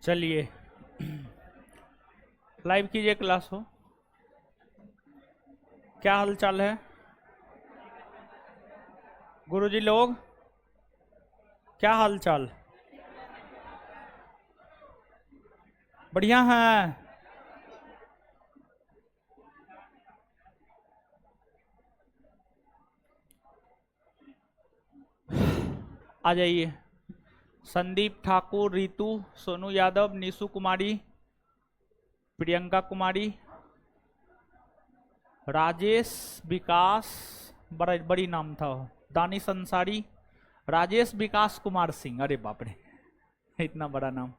चलिए लाइव कीजिए क्लास हो। क्या हाल चाल है गुरुजी लोग? क्या हाल चाल? बढ़िया है। आ जाइए। संदीप ठाकुर, रितु, सोनू यादव, निशु कुमारी, प्रियंका कुमारी, राजेश, विकास, बड़ी नाम था, दानिश अंसारी, राजेश विकास कुमार सिंह। अरे बाप रे, इतना बड़ा नाम।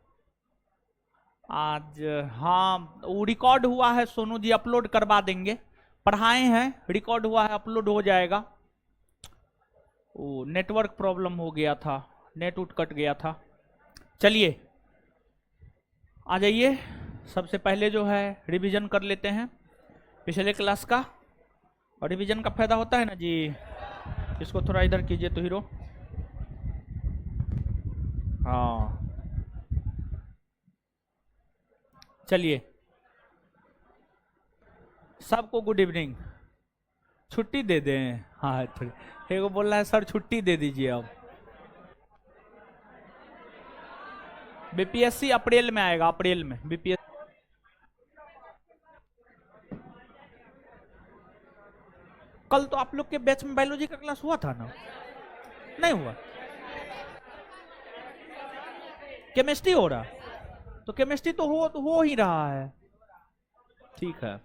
आज हाँ, वो रिकॉर्ड हुआ है सोनू जी, अपलोड करवा देंगे। पढ़ाए हैं, रिकॉर्ड हुआ है, अपलोड हो जाएगा। वो नेटवर्क प्रॉब्लम हो गया था, नेट उट कट गया था। चलिए आ जाइए। सबसे पहले जो है रिवीजन कर लेते हैं पिछले क्लास का। और रिवीजन का फायदा होता है ना जी। इसको थोड़ा इधर कीजिए तो हीरो। हाँ चलिए, सबको गुड इवनिंग। छुट्टी दे दें? हाँ थोड़ी एगो बोल रहा है सर छुट्टी दे दीजिए अब। बीपीएससी अप्रैल में आएगा, अप्रैल में बीपीएस। कल तो आप लोग के बैच में बायोलॉजी का क्लास हुआ था ना? नहीं हुआ? केमिस्ट्री हो रहा? तो केमिस्ट्री तो हो ही रहा है। ठीक है।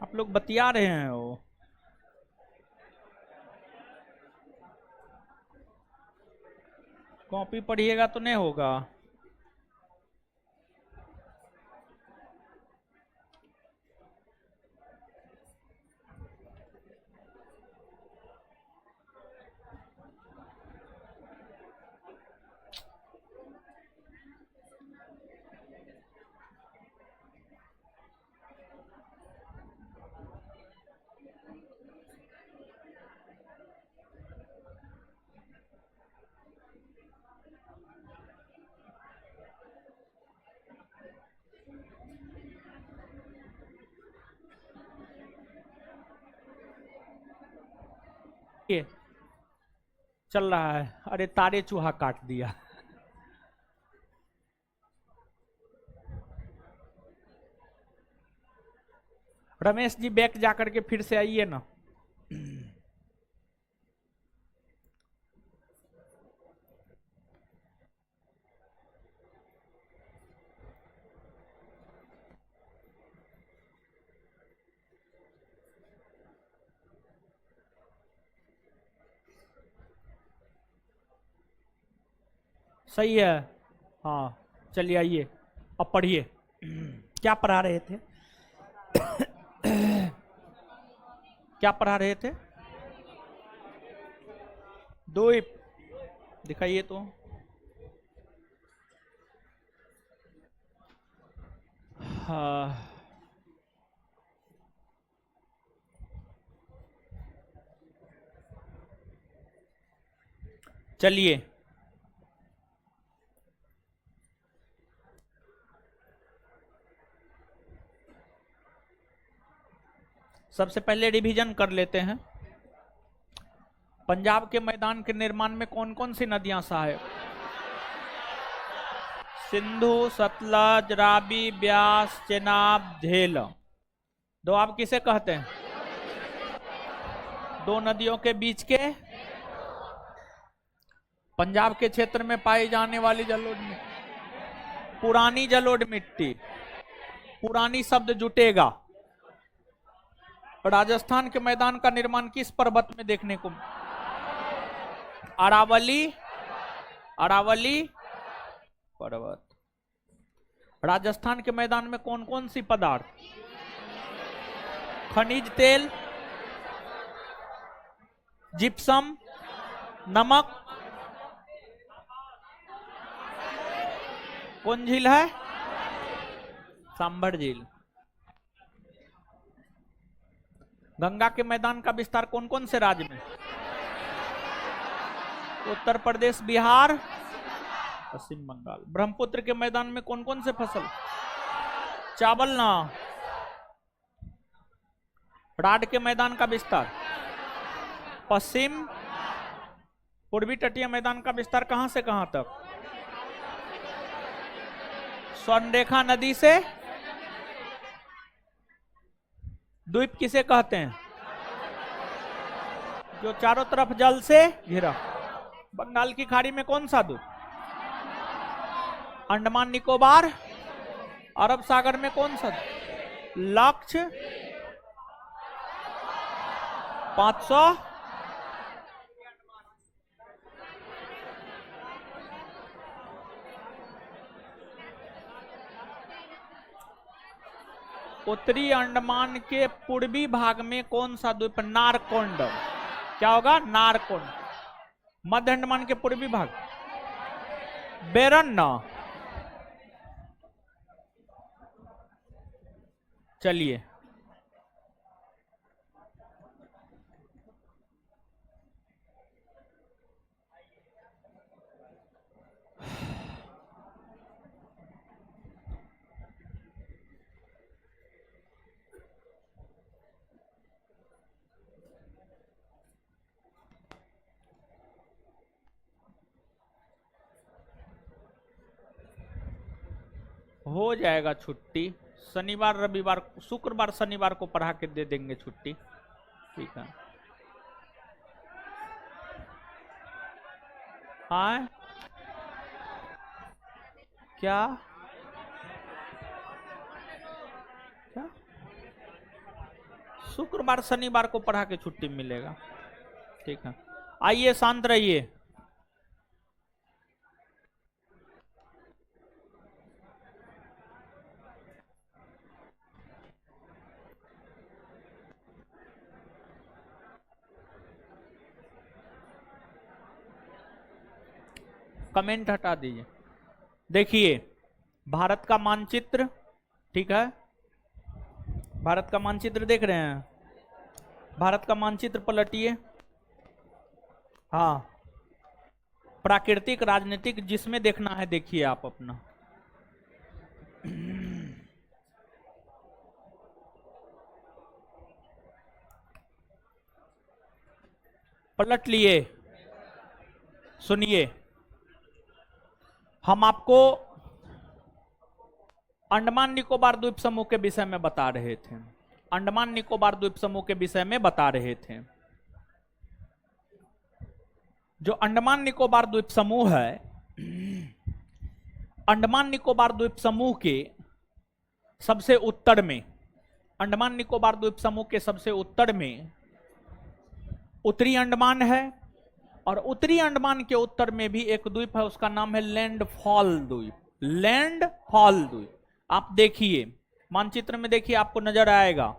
आप लोग बतिया रहे हैं वो। कॉपी पढ़िएगा तो नहीं होगा। ये चल रहा है। अरे तारे चूहा काट दिया। रमेश जी बैक जाकर के फिर से आइए ना। सही है। हाँ चलिए आइए अब पढ़िए। क्या पढ़ा रहे थे? क्या पढ़ा रहे थे? द्वीप दिखाइए तो। हाँ चलिए सबसे पहले रिवीजन कर लेते हैं। पंजाब के मैदान के निर्माण में कौन कौन सी नदियां सहायक? सिंधु, सतलज, रावी, ब्यास, चेनाब, झेलम। दोआब किसे कहते हैं? दो नदियों के बीच के पंजाब के क्षेत्र में पाई जाने वाली जलोढ़ मिट्टी, पुरानी जलोढ़ मिट्टी। पुरानी शब्द जुटेगा। राजस्थान के मैदान का निर्माण किस पर्वत में देखने को? अरावली, अरावली पर्वत। राजस्थान के मैदान में कौन कौन सी पदार्थ? खनिज तेल, जिप्सम, नमक। कौन झील है? सांभर झील। गंगा के मैदान का विस्तार कौन कौन से राज्य में? उत्तर प्रदेश, बिहार, पश्चिम बंगाल। ब्रह्मपुत्र के मैदान में कौन कौन से फसल? चावल ना। राढ़ के मैदान का विस्तार पश्चिम, पूर्वी तटीय मैदान का विस्तार कहां से कहां तक? स्वर्णरेखा नदी से। द्वीप किसे कहते हैं? जो चारों तरफ जल से घिरा। बंगाल की खाड़ी में कौन सा द्वीप? अंडमान निकोबार। अरब सागर में कौन सा? लक्ष्य 500। उत्तरी अंडमान के पूर्वी भाग में कौन सा द्वीप? नारकोंडम। क्या होगा? नारकोंड। मध्य अंडमान के पूर्वी भाग बेरन। चलिए हो जाएगा छुट्टी। शनिवार रविवार शुक्रवार शनिवार को पढ़ा के दे देंगे छुट्टी। ठीक है। हाँ क्या क्या? शुक्रवार शनिवार को पढ़ा के छुट्टी मिलेगा। ठीक है। आइए शांत रहिए। कमेंट हटा दीजिए। देखिए भारत का मानचित्र, ठीक है, भारत का मानचित्र देख रहे हैं? भारत का मानचित्र पलटिए। हाँ प्राकृतिक राजनीतिक जिसमें देखना है देखिए आप अपना। पलट लिए। सुनिए हम आपको अंडमान निकोबार द्वीप समूह के विषय में बता रहे थे। अंडमान निकोबार द्वीप समूह के विषय में बता रहे थे। जो अंडमान निकोबार द्वीप समूह है, अंडमान निकोबार द्वीप समूह के सबसे उत्तर में, अंडमान निकोबार द्वीप समूह के सबसे उत्तर में उत्तरी अंडमान है और उत्तरी अंडमान के उत्तर में भी एक द्वीप है, उसका नाम है लैंडफॉल द्वीप। लैंडफॉल द्वीप, आप देखिए मानचित्र में, देखिए आपको नजर आएगा।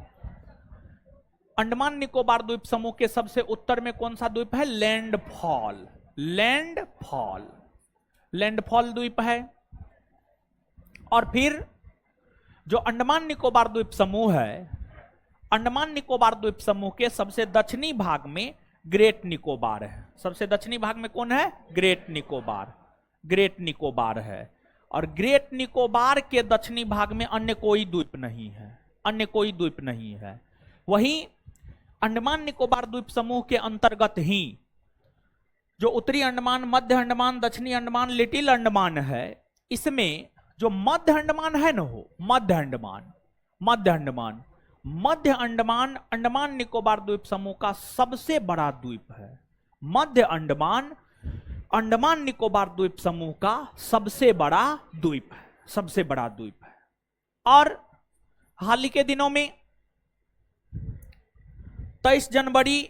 अंडमान निकोबार द्वीप समूह के सबसे उत्तर में कौन सा द्वीप है? लैंडफॉल। लैंडफॉल, लैंडफॉल द्वीप है। और फिर जो अंडमान निकोबार द्वीप समूह है, अंडमान निकोबार द्वीप समूह के सबसे दक्षिणी भाग में ग्रेट निकोबार है। सबसे दक्षिणी भाग में कौन है? ग्रेट निकोबार। ग्रेट निकोबार है। और ग्रेट निकोबार के दक्षिणी भाग में अन्य कोई द्वीप नहीं है, अन्य कोई द्वीप नहीं है। वहीं अंडमान निकोबार द्वीप समूह के अंतर्गत ही जो उत्तरी अंडमान, मध्य अंडमान, दक्षिणी अंडमान, लिटिल अंडमान है, इसमें जो मध्य अंडमान है ना, हो मध्य अंडमान, मध्य अंडमान, मध्य अंडमान अंडमान निकोबार द्वीप समूह का सबसे बड़ा द्वीप है। मध्य अंडमान अंडमान निकोबार द्वीप समूह का सबसे बड़ा द्वीप है, सबसे बड़ा द्वीप है। और हाल ही के दिनों में 23 जनवरी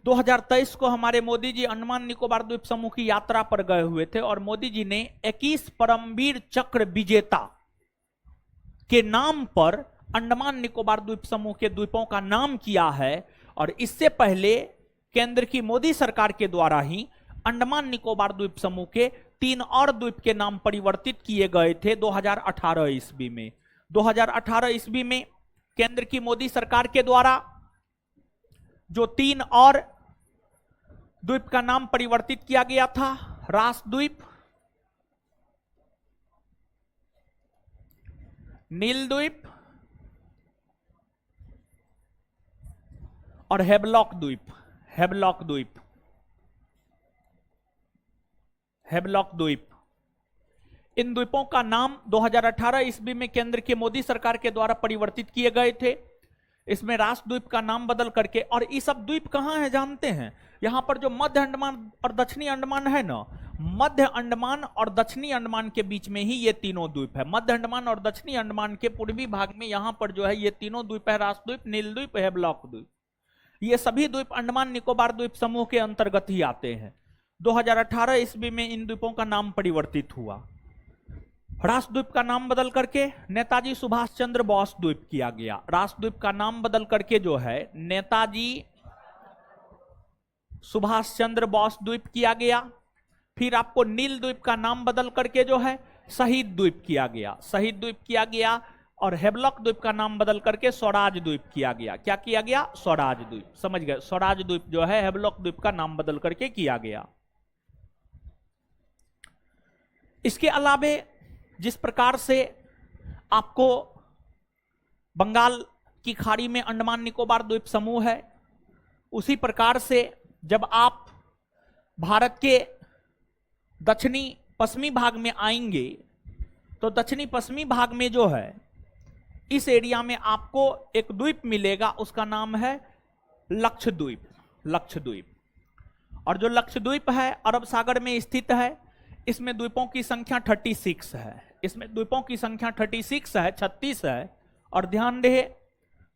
2023 को हमारे मोदी जी अंडमान निकोबार द्वीप समूह की यात्रा पर गए हुए थे और मोदी जी ने 21 परमवीर चक्र विजेता के नाम पर अंडमान निकोबार द्वीप समूह के द्वीपों का नाम किया है। और इससे पहले केंद्र की मोदी सरकार के द्वारा ही अंडमान निकोबार द्वीप समूह के 3 और द्वीप के नाम परिवर्तित किए गए थे 2018 ईस्वी में। 2018 ईस्वी में केंद्र की मोदी सरकार के द्वारा जो 3 और द्वीप का नाम परिवर्तित किया गया था, रास द्वीप, नील द्वीप और हेवलॉक द्वीप। हेवलॉक द्वीप, हेवलॉक द्वीप, इन द्वीपों का नाम 2018 ईस्वी में केंद्र की मोदी सरकार के द्वारा परिवर्तित किए गए थे। इसमें रास द्वीप का नाम बदल करके, और ये सब द्वीप कहां है जानते हैं? यहां पर जो मध्य अंडमान और दक्षिणी अंडमान है ना, मध्य अंडमान और दक्षिणी अंडमान के बीच में ही ये तीनों द्वीप है। मध्य अंडमान और दक्षिणी अंडमान के पूर्वी भाग में यहां पर जो है ये तीनों द्वीप है, रास द्वीप, नील द्वीप, हेवलॉक द्वीप। ये सभी द्वीप अंडमान निकोबार द्वीप समूह के अंतर्गत ही आते हैं। 2018 ईस्वी में इन द्वीपों का नाम परिवर्तित हुआ। रास द्वीप का नाम बदल करके नेताजी सुभाष चंद्र बोस द्वीप किया गया। रास द्वीप का नाम बदल करके जो है नेताजी सुभाष चंद्र बोस द्वीप किया गया। फिर आपको नील द्वीप का नाम बदल करके जो है शहीद द्वीप किया गया, शहीद द्वीप किया गया। और हेवलॉक द्वीप का नाम बदल करके स्वराज द्वीप किया गया। क्या किया गया? स्वराज द्वीप, समझ गए? स्वराज द्वीप जो है हेवलॉक द्वीप का नाम बदल करके किया गया। इसके अलावे जिस प्रकार से आपको बंगाल की खाड़ी में अंडमान निकोबार द्वीप समूह है, उसी प्रकार से जब आप भारत के दक्षिणी पश्चिमी भाग में आएंगे तो दक्षिणी पश्चिमी भाग में जो है इस एरिया में आपको एक द्वीप मिलेगा, उसका नाम है लक्षद्वीप। लक्षद्वीप, और जो लक्षद्वीप है अरब सागर में स्थित है। इसमें द्वीपों की संख्या 36 है। इसमें द्वीपों की संख्या 36 है, 36 है। और ध्यान रहे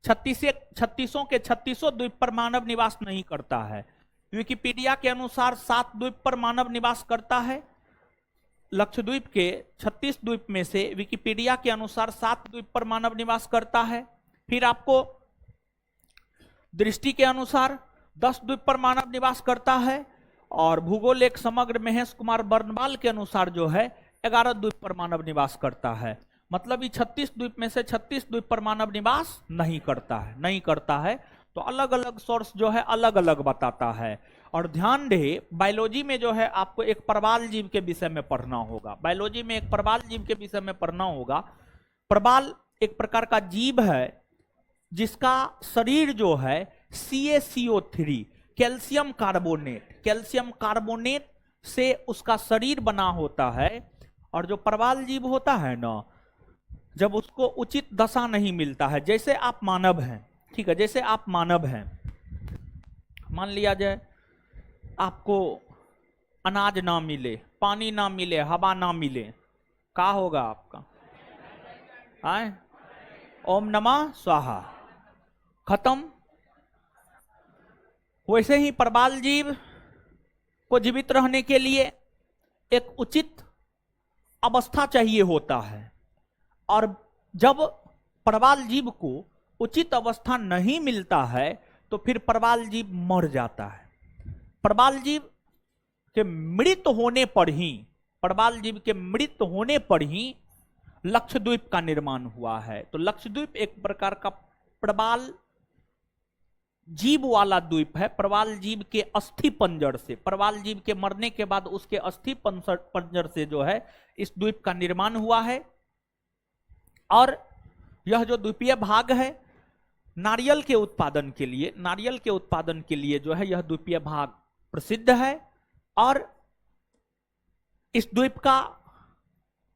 36 के 36 द्वीप पर मानव निवास नहीं करता है। विकिपीडिया के अनुसार 7 द्वीप पर मानव निवास करता है। लक्षद्वीप के 36 द्वीप में से विकिपीडिया के अनुसार 7 द्वीप पर मानव निवास करता है। फिर आपको दृष्टि के अनुसार 10 द्वीप पर मानव निवास करता है। और भूगोल एक समग्र महेश कुमार बर्नवाल के अनुसार जो है 11 द्वीप पर मानव निवास करता है। मतलब ये 36 द्वीप में से 36 द्वीप पर मानव निवास नहीं करता है, नहीं करता है। तो अलग अलग सोर्स जो है अलग अलग बताता है। और ध्यान रहे बायोलॉजी में जो है आपको एक प्रवाल जीव के विषय में पढ़ना होगा। बायोलॉजी में एक प्रवाल जीव के विषय में पढ़ना होगा। प्रवाल एक प्रकार का जीव है जिसका शरीर जो है CaCO3 कैल्शियम कार्बोनेट से उसका शरीर बना होता है। और जो प्रवाल जीव होता है ना, जब उसको उचित दशा नहीं मिलता है, जैसे आप मानव हैं, ठीक है, जैसे आप मानव हैं, मान लिया जाए आपको अनाज ना मिले, पानी ना मिले, हवा ना मिले, क्या होगा आपका? आए ओम नमः स्वाहा, खत्म। वैसे ही प्रबाल जीव को जीवित रहने के लिए एक उचित अवस्था चाहिए होता है, और जब प्रबाल जीव को उचित अवस्था नहीं मिलता है तो फिर प्रबाल जीव मर जाता है। प्रबाल जीव के मृत होने पर ही, प्रबाल जीव के मृत होने पर ही लक्षद्वीप का निर्माण हुआ है। तो लक्षद्वीप एक प्रकार का प्रबाल जीव वाला द्वीप है। प्रबाल जीव के अस्थि पंजर से, प्रबाल जीव के मरने के बाद उसके अस्थि पंजर से जो है इस द्वीप का निर्माण हुआ है। और यह जो द्वीपीय भाग है नारियल के उत्पादन के लिए, नारियल के उत्पादन के लिए जो है यह द्वीपीय भाग प्रसिद्ध है। और इस द्वीप का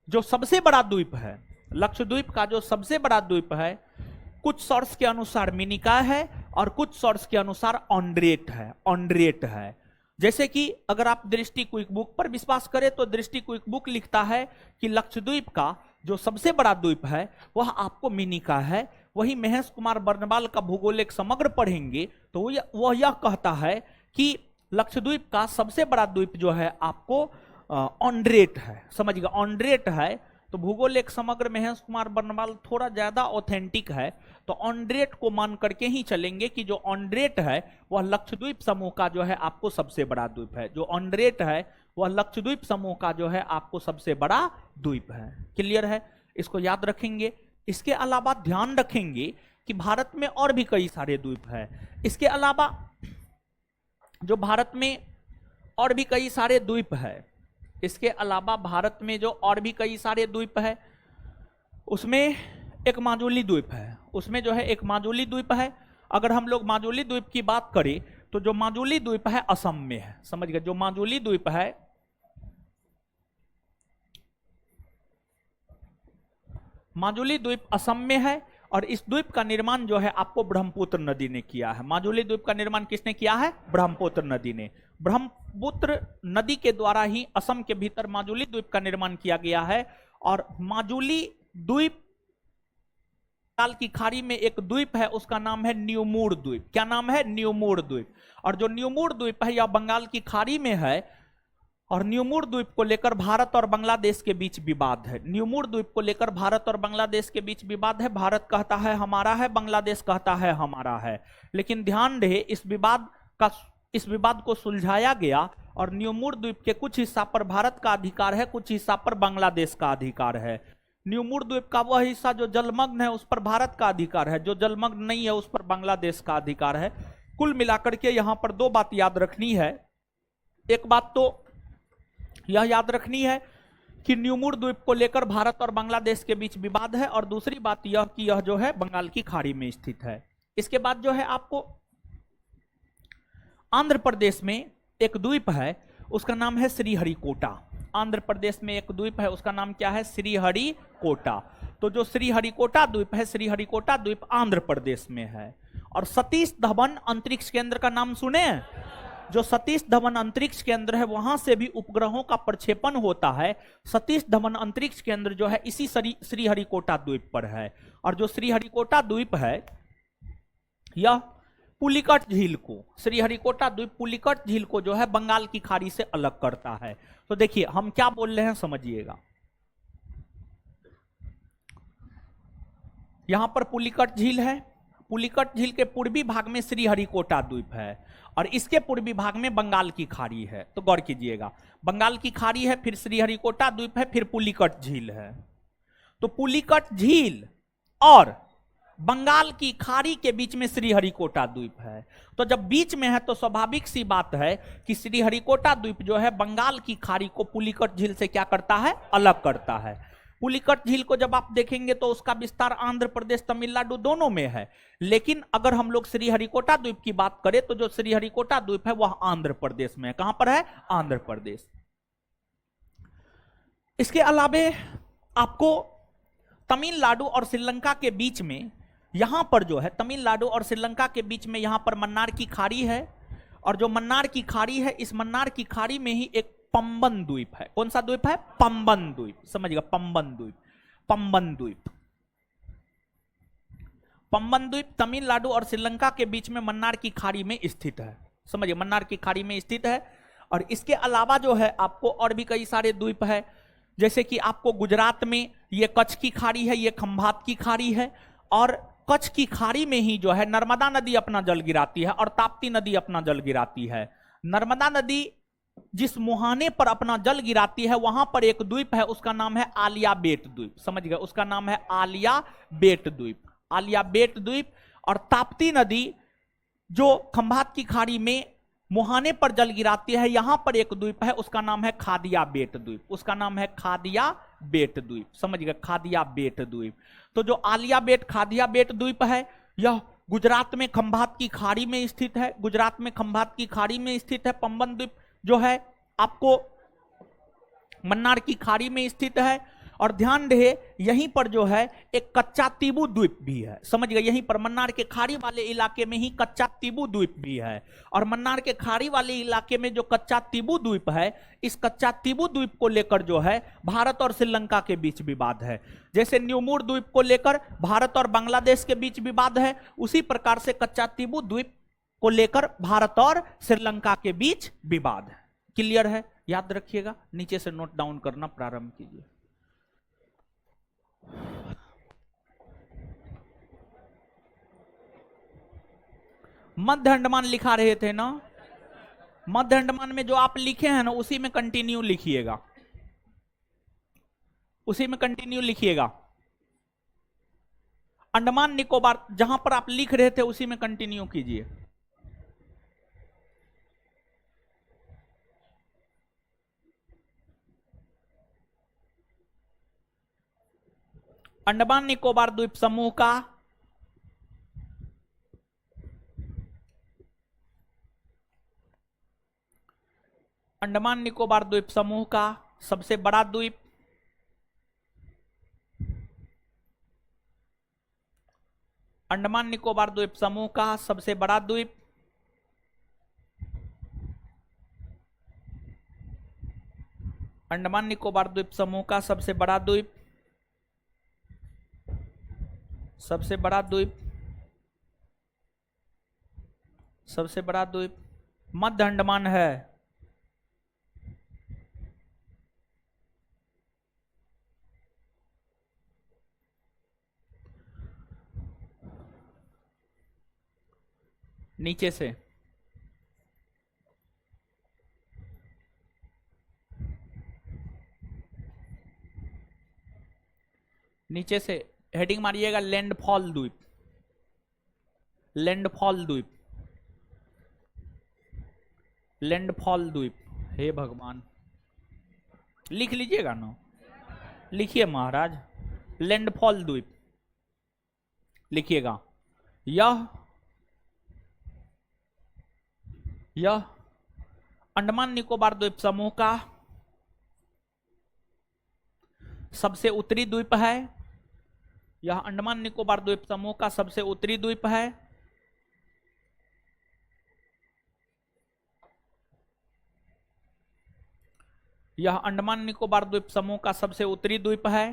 जो सबसे बड़ा द्वीप है, लक्षद्वीप का जो सबसे बड़ा द्वीप है, कुछ सोर्स के अनुसार मिनिका है और कुछ सोर्स के अनुसार ऑन्ड्रेट है, ऑन्ड्रेट है। जैसे कि अगर आप दृष्टि क्विक बुक पर विश्वास करें तो दृष्टि क्विक बुक लिखता है कि लक्षद्वीप का जो सबसे बड़ा द्वीप है वह आपको मिनिका है। वही महेश कुमार बर्नवाल का भूगोलिक समग्र पढ़ेंगे तो वह यह कहता है कि लक्षद्वीप का सबसे बड़ा द्वीप जो है आपको ऑन्ड्रेट है। समझिएगा, ऑन्ड्रेट है। तो भूगोल एक समग्र महेश कुमार बर्नवाल थोड़ा ज्यादा ऑथेंटिक है, तो ऑन्ड्रेट को मान करके ही चलेंगे कि जो ऑन्ड्रेट है वह लक्षद्वीप समूह का जो है आपको सबसे बड़ा द्वीप है। जो ऑन्ड्रेट है वह लक्षद्वीप समूह का जो है आपको सबसे बड़ा द्वीप है। क्लियर है, इसको याद रखेंगे। इसके अलावा ध्यान रखेंगे कि भारत में और भी कई सारे द्वीप है। इसके अलावा जो भारत में और भी कई सारे द्वीप है, इसके अलावा भारत में जो और भी कई सारे द्वीप है उसमें एक माजुली द्वीप है, उसमें जो है एक माजुली द्वीप है। अगर हम लोग माजुली द्वीप की बात करें तो जो माजुली द्वीप है असम में है। समझ गए, जो माजुली द्वीप है माजुली द्वीप असम में है और इस द्वीप का निर्माण जो है आपको ब्रह्मपुत्र नदी ने किया है। माजुली द्वीप का निर्माण किसने किया है? ब्रह्मपुत्र नदी ने। ब्रह्मपुत्र नदी के द्वारा ही असम के भीतर माजुली द्वीप का निर्माण किया गया है। और माजुली द्वीप बंगाल की खाड़ी में एक द्वीप है, उसका नाम है न्यूमूर द्वीप। क्या नाम है? न्यूमूर द्वीप। और जो न्यूमूर द्वीप है यह बंगाल की खाड़ी में है और न्यूमूर द्वीप को लेकर भारत और बांग्लादेश के बीच विवाद है। न्यूमूर द्वीप को लेकर भारत और बांग्लादेश के बीच विवाद है। भारत कहता है हमारा है, बांग्लादेश कहता है हमारा है। लेकिन ध्यान रहे इस विवाद को सुलझाया गया और न्यूमूर द्वीप के कुछ हिस्सा पर भारत का अधिकार है, कुछ हिस्सा पर बांग्लादेश का अधिकार है। न्यूमूर द्वीप का वह हिस्सा जो जलमग्न है उस पर भारत का अधिकार है, जो जलमग्न नहीं है उस पर बांग्लादेश का अधिकार है। कुल मिलाकर के यहां पर दो बात याद रखनी है। एक बात तो यह याद रखनी है कि न्यूमूर द्वीप को लेकर भारत और बांग्लादेश के बीच विवाद है, और दूसरी बात यह कि यह जो है बंगाल की खाड़ी में स्थित है। इसके बाद जो है आपको आंध्र प्रदेश में एक द्वीप है, उसका नाम है श्रीहरिकोटा। आंध्र प्रदेश में एक द्वीप है, उसका नाम क्या है? श्रीहरिकोटा। तो जो श्रीहरिकोटा द्वीप है, श्रीहरिकोटा द्वीप आंध्र प्रदेश में है। और सतीश धवन अंतरिक्ष केंद्र का नाम सुने? जो सतीश धवन अंतरिक्ष केंद्र है वहां से भी उपग्रहों का प्रक्षेपण होता है। सतीश धवन अंतरिक्ष केंद्र जो है इसी श्रीहरिकोटा द्वीप पर है। और जो श्रीहरिकोटा द्वीप है यह पुलिकट झील को, श्रीहरिकोटा द्वीप पुलिकट झील को जो है बंगाल की खाड़ी से अलग करता है। तो देखिए हम क्या बोल रहे हैं समझिएगा। यहां पर पुलिकट झील है, पुलिकट झील के पूर्वी भाग में श्रीहरिकोटा द्वीप है और इसके पूर्वी भाग में बंगाल की खाड़ी है। तो गौर कीजिएगा, बंगाल की खाड़ी है, फिर श्रीहरिकोटा द्वीप है, फिर पुलिकट झील है। तो पुलिकट झील और बंगाल की खाड़ी के बीच में श्रीहरिकोटा द्वीप है। तो जब बीच में है तो स्वाभाविक सी बात है कि श्रीहरिकोटा द्वीप जो है बंगाल की खाड़ी को पुलिकट झील से क्या करता है? अलग करता है। पुलिकट झील को जब आप देखेंगे तो उसका विस्तार आंध्र प्रदेश तमिलनाडु दोनों में है। लेकिन अगर हम लोग श्रीहरिकोटा द्वीप की बात करें तो जो श्रीहरिकोटा द्वीप है वह आंध्र प्रदेश में है। कहां पर है? आंध्र प्रदेश। इसके अलावे आपको तमिलनाडु और श्रीलंका के बीच में यहां पर जो है तमिलनाडु और श्रीलंका के बीच में यहां पर मन्नार की खाड़ी है। और जो मन्नार की खाड़ी है इस मन्नार की खाड़ी में ही एक पंबन द्वीप है। कौन सा द्वीप है? पंबन द्वीप। समझिएगा, पंबन द्वीप। पंबन द्वीप, पंबन द्वीप तमिलनाडु और श्रीलंका के बीच में मन्नार की खाड़ी में स्थित है। समझिए, मन्नार की खाड़ी में स्थित है। और इसके अलावा जो है आपको और भी कई सारे द्वीप है, जैसे कि आपको गुजरात में ये कच्छ की खाड़ी है, ये खंभात की खाड़ी है, और कच्छ की खाड़ी में ही जो है नर्मदा नदी अपना जल गिराती है और ताप्ती नदी अपना जल गिराती है। नर्मदा नदी जिस मुहाने पर अपना जल गिराती है वहां पर एक द्वीप है, उसका नाम है आलिया बेट द्वीप। समझ गए, उसका नाम है आलिया बेट द्वीप, आलिया बेट द्वीप। और ताप्ती नदी जो खंभात की खाड़ी में मुहाने पर जल गिराती है, यहां पर एक द्वीप है, उसका नाम है खादिया बेट द्वीप, उसका नाम है खादिया बेट द्वीप। समझ गए, खादिया बेट द्वीप। तो जो आलिया बेट खादिया बेट द्वीप है, यह गुजरात में खंभात की खाड़ी में स्थित है। गुजरात में खंभात की खाड़ी में स्थित है। पंबन द्वीप जो है आपको मन्नार की खाड़ी में स्थित है। और ध्यान रहे, यहीं पर जो है एक कच्चा तीबू द्वीप भी है। समझ गए, यहीं पर मन्नार के खाड़ी वाले इलाके में ही कच्चा तीबू द्वीप भी है। और मन्नार के खाड़ी वाले इलाके में जो कच्चा तीबू द्वीप है, इस कच्चा तीबू द्वीप को लेकर जो है भारत और श्रीलंका के बीच विवाद है। जैसे न्यूमूर द्वीप को लेकर भारत और बांग्लादेश के बीच विवाद है, उसी प्रकार से कच्चा तीबू द्वीप को लेकर भारत और श्रीलंका के बीच विवाद है। क्लियर है, याद रखिएगा, नीचे से नोट डाउन करना प्रारंभ कीजिए। मध्य अंडमान लिखा रहे थे ना, मध्य अंडमान में जो आप लिखे हैं ना उसी में कंटिन्यू लिखिएगा, उसी में कंटिन्यू लिखिएगा। अंडमान निकोबार जहां पर आप लिख रहे थे उसी में कंटिन्यू कीजिए। अंडमान निकोबार द्वीप समूह का अंडमान निकोबार द्वीप समूह का सबसे बड़ा द्वीप अंडमान निकोबार द्वीप समूह का सबसे बड़ा द्वीप अंडमान निकोबार द्वीप समूह का सबसे बड़ा द्वीप सबसे बड़ा द्वीप सबसे बड़ा द्वीप मध्य अंडमान है। नीचे से नीचे से हेडिंग मारिएगा लैंडफॉल द्वीप, लैंडफॉल द्वीप, लैंडफॉल द्वीप। हे भगवान, लिख लीजिएगा ना, लिखिए महाराज, लैंडफॉल द्वीप लिखिएगा। यह अंडमान निकोबार द्वीप समूह का सबसे उत्तरी द्वीप है। यह अंडमान निकोबार द्वीप समूह का सबसे उत्तरी द्वीप है। यह अंडमान निकोबार द्वीप समूह का सबसे उत्तरी द्वीप है।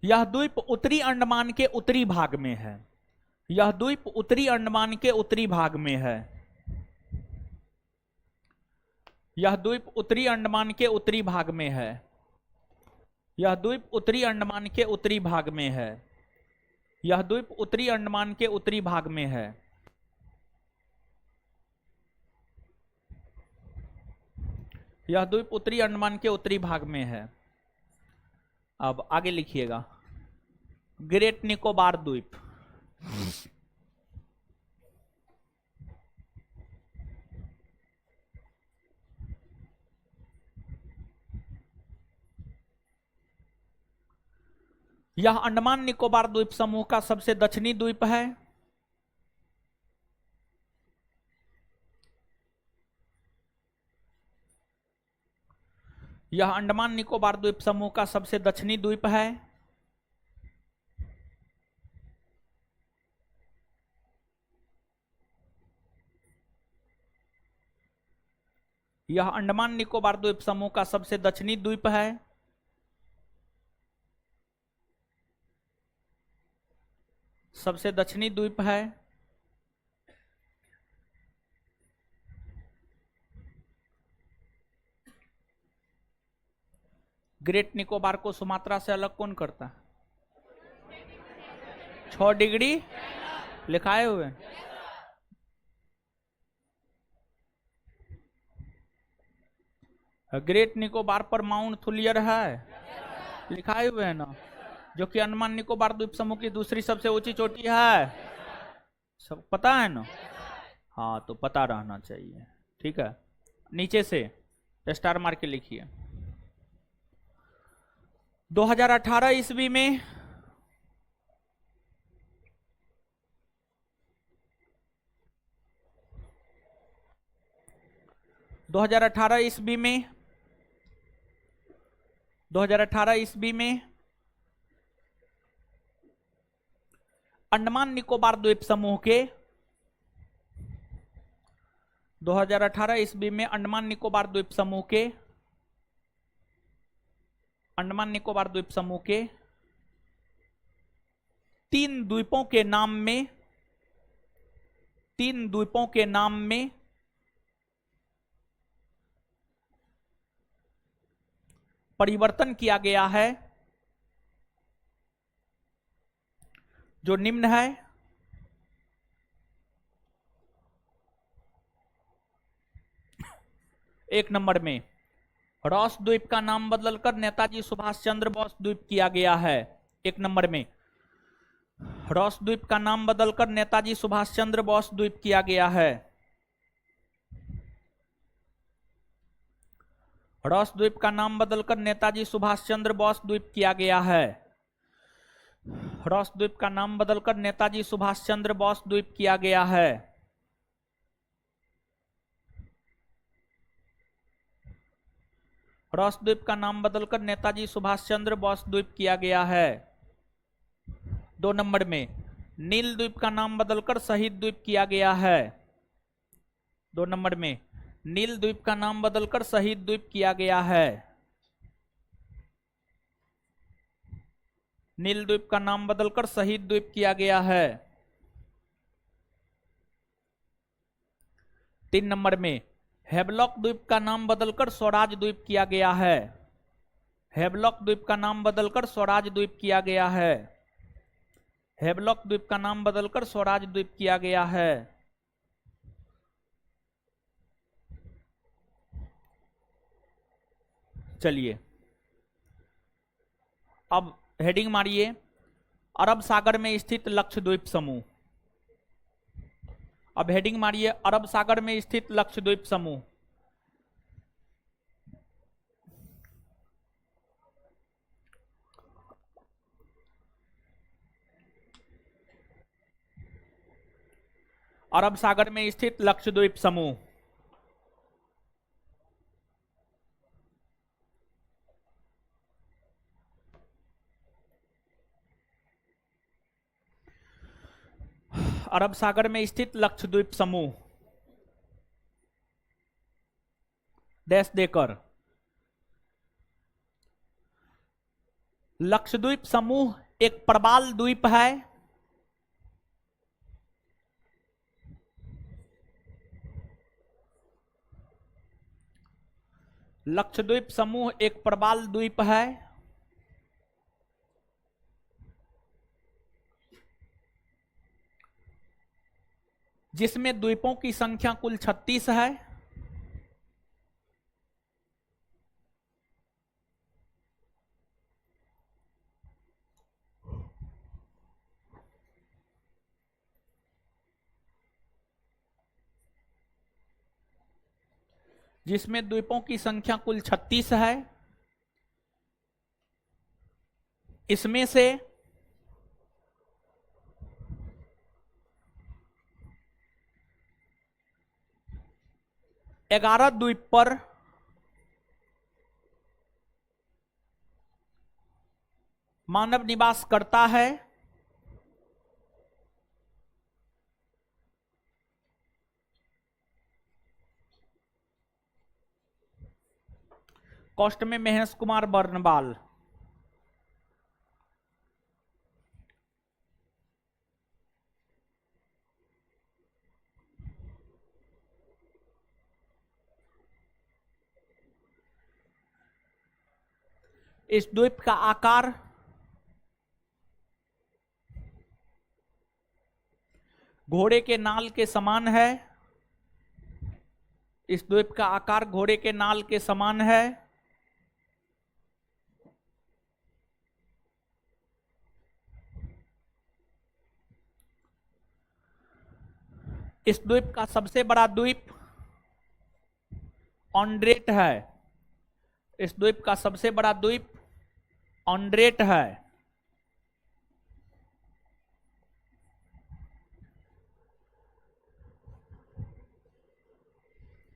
यह द्वीप उत्तरी अंडमान के उत्तरी भाग में है। यह द्वीप उत्तरी अंडमान के उत्तरी भाग में है। यह द्वीप उत्तरी अंडमान के उत्तरी भाग में है। यह द्वीप उत्तरी अंडमान के उत्तरी भाग में है। यह द्वीप उत्तरी अंडमान के उत्तरी भाग में है। यह द्वीप उत्तरी अंडमान के उत्तरी भाग में है। अब आगे लिखिएगा, ग्रेट निकोबार द्वीप, यह अंडमान निकोबार द्वीप समूह का सबसे दक्षिणी द्वीप है। यह अंडमान निकोबार द्वीप समूह का सबसे दक्षिणी द्वीप है। यह अंडमान निकोबार द्वीप समूह का सबसे दक्षिणी द्वीप है। सबसे दक्षिणी द्वीप है ग्रेट निकोबार को सुमात्रा से अलग कौन करता है? 6 डिग्री लिखाए हुए। ग्रेट निकोबार पर माउंट थुलियर है, लिखाए हुए है ना, जो कि अंडमान निकोबार द्वीप समूह की दूसरी सबसे ऊंची चोटी है। सब पता है ना? हाँ, तो पता रहना चाहिए। ठीक है, नीचे से स्टार मार के लिखिए। 2018 ईस्वी में दो हजार अठारह ईस्वी में अंडमान निकोबार द्वीप समूह के 2018 ईस्वी में अंडमान निकोबार द्वीप समूह के 3 द्वीपों के नाम में परिवर्तन किया गया है, जो निम्न है। एक नंबर में रॉस द्वीप का नाम बदलकर नेताजी सुभाष चंद्र बोस द्वीप किया गया है। एक नंबर में रॉस द्वीप का नाम बदलकर नेताजी सुभाष चंद्र बोस द्वीप किया गया है। रॉस द्वीप का नाम बदलकर नेताजी सुभाष चंद्र बोस द्वीप किया गया है। रॉस द्वीप का नाम बदलकर नेताजी सुभाष चंद्र बोस द्वीप किया गया है। रॉस द्वीप का नाम बदलकर नेताजी सुभाष चंद्र बोस द्वीप किया गया है। 2 नंबर में नील द्वीप का नाम बदलकर शहीद द्वीप किया गया है। 2 नंबर में नील द्वीप का नाम बदलकर शहीद द्वीप किया गया है। नील द्वीप का नाम बदलकर शहीद द्वीप किया गया है। 3 नंबर में हेवलॉक द्वीप का नाम बदलकर स्वराज द्वीप किया गया है। हेवलॉक द्वीप का नाम बदलकर स्वराज द्वीप किया गया है। हेवलॉक द्वीप का नाम बदलकर स्वराज द्वीप किया गया है। चलिए अब हेडिंग मारिए, अरब सागर में स्थित लक्षद्वीप समूह। अब हेडिंग मारिए, अरब सागर में स्थित लक्षद्वीप समूह। अरब सागर में स्थित लक्षद्वीप समूह। अरब सागर में स्थित लक्षद्वीप समूह डैश देकर। लक्षद्वीप समूह एक प्रवाल द्वीप है। लक्षद्वीप समूह एक प्रवाल द्वीप है। जिसमें द्वीपों की संख्या कुल 36 है। जिसमें द्वीपों की संख्या कुल 36 है। इसमें से 11 द्वीप पर मानव निवास करता है। कॉस्ट में महेश कुमार बर्नवाल। इस द्वीप का आकार घोड़े के नाल के समान है। इस द्वीप का आकार घोड़े के नाल के समान है। इस द्वीप का सबसे बड़ा द्वीप ऑन्ड्रेट है। इस द्वीप का सबसे बड़ा द्वीप ऑन्ड्रेट है।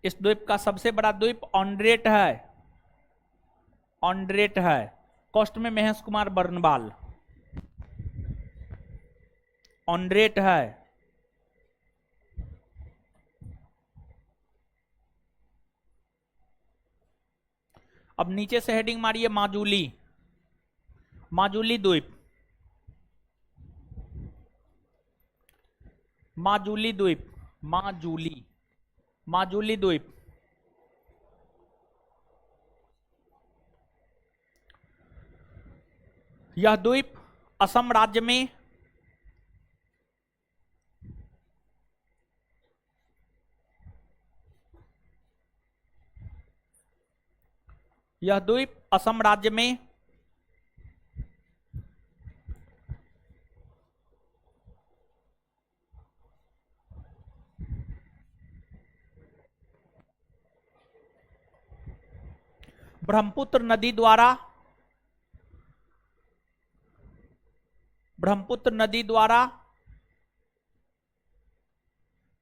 इस द्वीप का सबसे बड़ा द्वीप ऑन्ड्रेट है। ऑन्ड्रेट है। कॉस्ट में महेश कुमार बर्नवाल। ऑन्ड्रेट है। अब नीचे से हेडिंग मारिए माजुली। माजुली द्वीप। माजुली द्वीप। माजुली। माजुली द्वीप। यह द्वीप असम राज्य में यह द्वीप असम राज्य में ब्रह्मपुत्र नदी द्वारा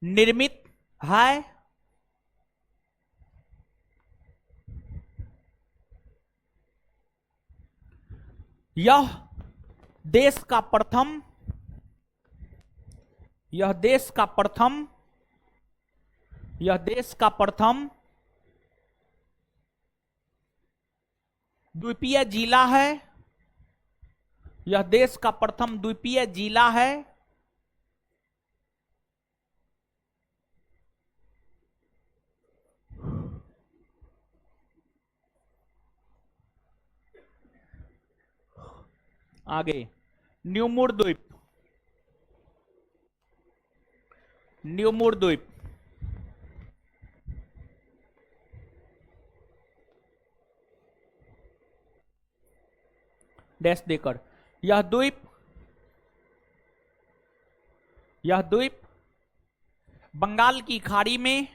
निर्मित है। यह देश का प्रथम द्वीपीय जिला है। यह देश का प्रथम द्वीपीय जिला है। आगे न्यूमुर द्वीप। न्यूमुर द्वीप डैश देकर यह द्वीप बंगाल की खाड़ी में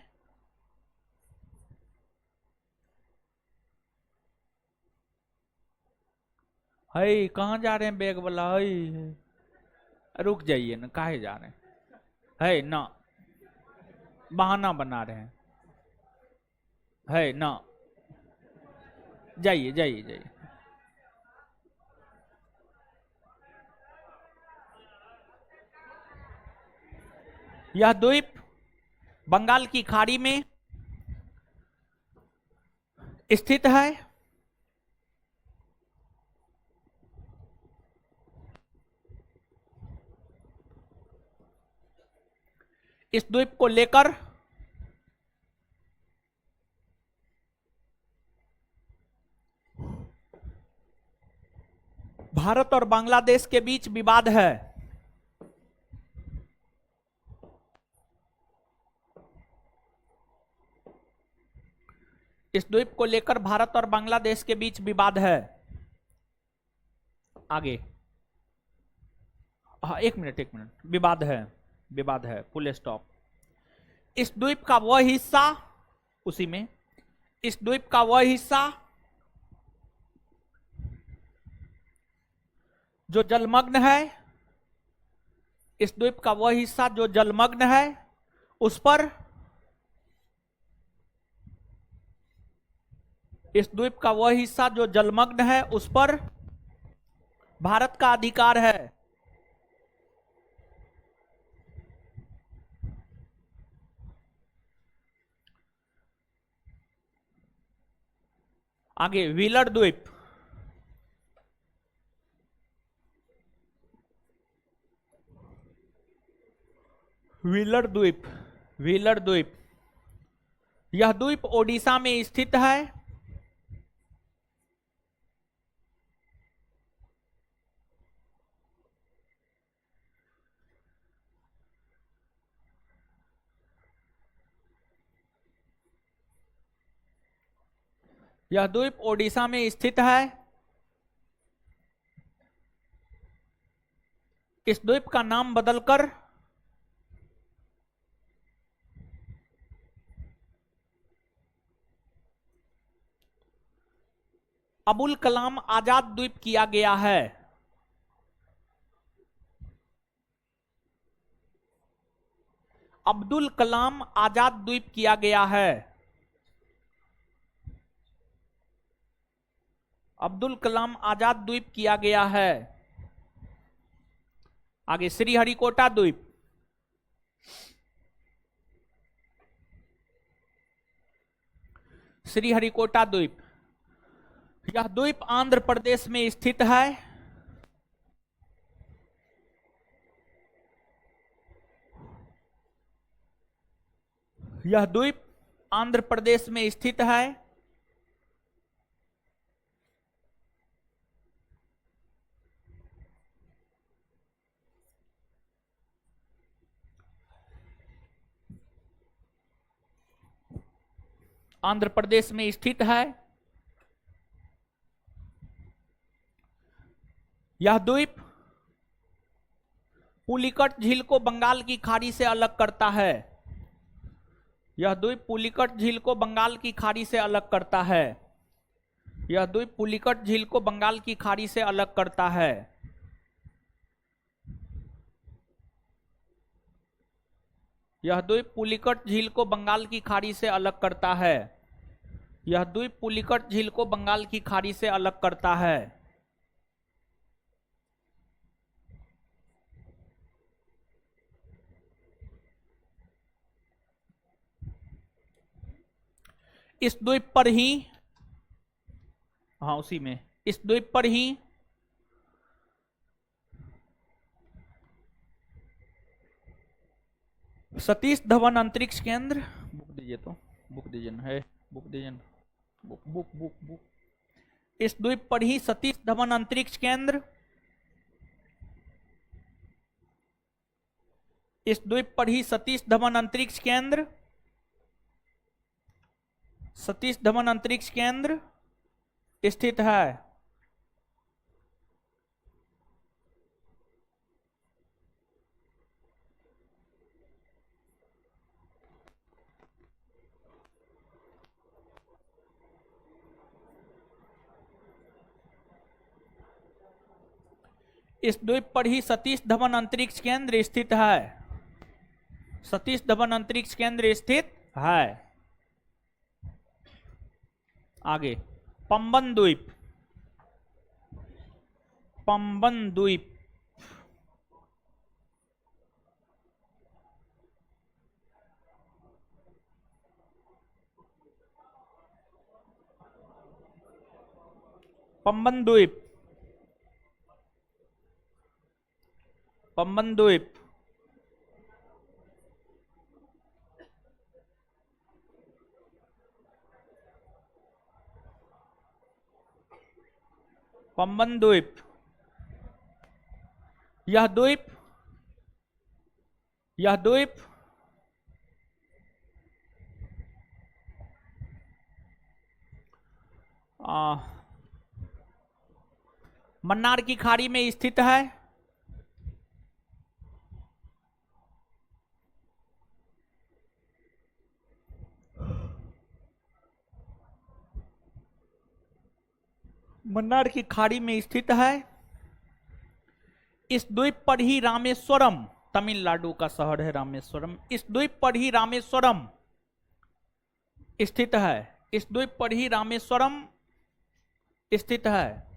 है। कहाँ जा रहे हैं बैग वाला? है रुक जाइए ना, काहे जा रहे हैं? है ना, बहाना बना रहे हैं। है ना, जाइए जाइए जाइए। यह द्वीप बंगाल की खाड़ी में स्थित है। इस द्वीप को लेकर भारत और बांग्लादेश के बीच विवाद है। इस द्वीप को लेकर भारत और बांग्लादेश के बीच विवाद है। आगे हाँ, एक मिनट विवाद है फुल स्टॉप। इस द्वीप का वह हिस्सा उसी में इस द्वीप का वह हिस्सा जो जलमग्न है। इस द्वीप का वह हिस्सा जो जलमग्न है उस पर इस द्वीप का वह हिस्सा जो जलमग्न है उस पर भारत का अधिकार है। आगे व्हीलर द्वीप। व्हीलर द्वीप। व्हीलर द्वीप यह द्वीप ओडिशा में स्थित है। यह द्वीप ओडिशा में स्थित है। इस द्वीप का नाम बदलकर अबुल कलाम आजाद द्वीप किया गया है। अब्दुल कलाम आजाद द्वीप किया गया है। अब्दुल कलाम आजाद द्वीप किया गया है। आगे श्रीहरिकोटा द्वीप। श्रीहरिकोटा द्वीप, यह द्वीप आंध्र प्रदेश में स्थित है। यह द्वीप आंध्र प्रदेश में स्थित है। आंध्र प्रदेश में स्थित है। यह द्वीप पुलिकट झील को बंगाल की खाड़ी से अलग करता है। यह द्वीप पुलिकट झील को बंगाल की खाड़ी से अलग करता है। यह द्वीप पुलिकट झील को बंगाल की खाड़ी से अलग करता है। यह द्वीप पुलिकट झील को बंगाल की खाड़ी से अलग करता है। यह द्वीप पुलिकट झील को बंगाल की खाड़ी से अलग करता है। इस द्वीप पर ही, हाँ उसी में, इस द्वीप पर ही सतीश धवन अंतरिक्ष केंद्र, बुक दीजिए तो, बुक दीजिए है, बुक दीजिए, बुक बुक बुक बुक। इस द्वीप पर ही सतीश धवन अंतरिक्ष केंद्र, इस द्वीप पर ही सतीश धवन अंतरिक्ष केंद्र, सतीश धवन अंतरिक्ष केंद्र स्थित है। इस द्वीप पर ही सतीश धवन अंतरिक्ष केंद्र स्थित है। सतीश धवन अंतरिक्ष केंद्र स्थित है। आगे पंबन द्वीप। पंबन द्वीप, पंबन द्वीप, पंबन द्वीप, पंबन द्वीप, यह द्वीप, यह द्वीप मन्नार की खाड़ी में स्थित है। मन्नार की खाड़ी में स्थित है। इस द्वीप पर ही रामेश्वरम, तमिलनाडु का शहर है रामेश्वरम, इस द्वीप पर ही रामेश्वरम स्थित है। इस द्वीप पर ही रामेश्वरम स्थित है।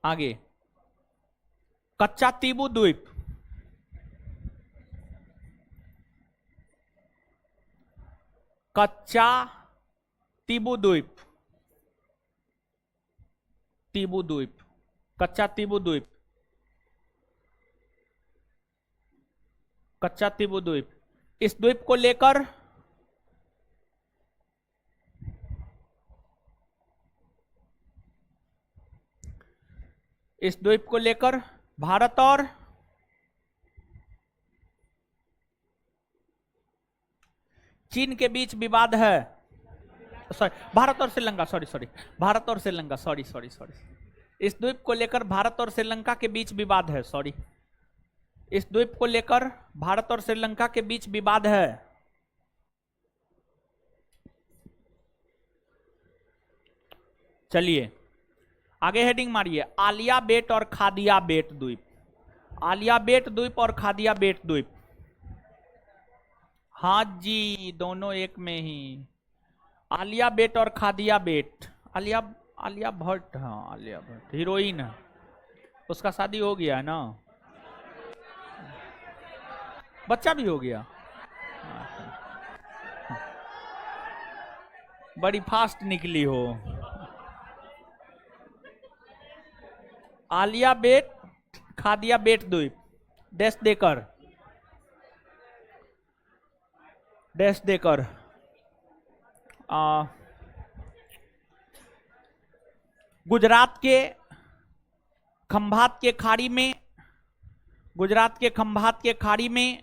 आगे कच्चा तीबू द्वीप, कच्चा तीबू द्वीप, तीबू द्वीप, कच्चा तीबू द्वीप, कच्चा तीबू द्वीप। इस द्वीप को लेकर इस द्वीप को लेकर भारत चीन के बीच विवाद है, सॉरी भारत और श्रीलंका, सॉरी भारत और श्रीलंका, सॉरी इस द्वीप को लेकर भारत और श्रीलंका के बीच विवाद है, सॉरी इस द्वीप को लेकर भारत और श्रीलंका के बीच विवाद है। चलिए आगे हेडिंग मारिए, आलिया बेट और खादिया बेट द्वीप, आलिया बेट द्वीप और खादिया बेट द्वीप। हाँ जी, दोनों एक में ही, आलिया बेट और खादिया बेट। आलिया भट्ट, हाँ आलिया भट्ट हीरोइन है, उसका शादी हो गया है ना, बच्चा भी हो गया, बड़ी फास्ट निकली हो। आलिया बेट खादिया बेट द्वीप, डैश देकर गुजरात के खंभात के खाड़ी में, गुजरात के खंभात के खाड़ी में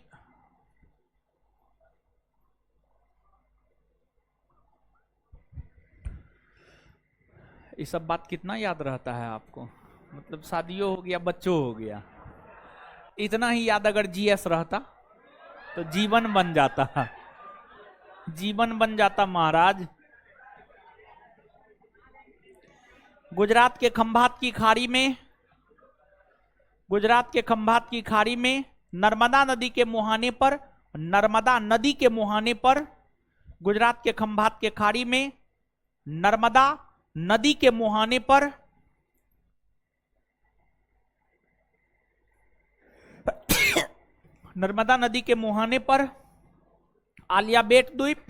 ये सब बात कितना याद रहता है आपको, मतलब शादियों हो गया, बच्चों हो गया, इतना ही याद अगर जीएस रहता तो जीवन बन जाता, जीवन बन जाता महाराज। गुजरात के खंभात की खाड़ी में, गुजरात के खंभात की खाड़ी में नर्मदा नदी के मुहाने पर, नर्मदा नदी के मुहाने पर, गुजरात के खंभात के खाड़ी में नर्मदा नदी के मुहाने पर नर्मदा नदी के मुहाने पर आलिया बेट द्वीप,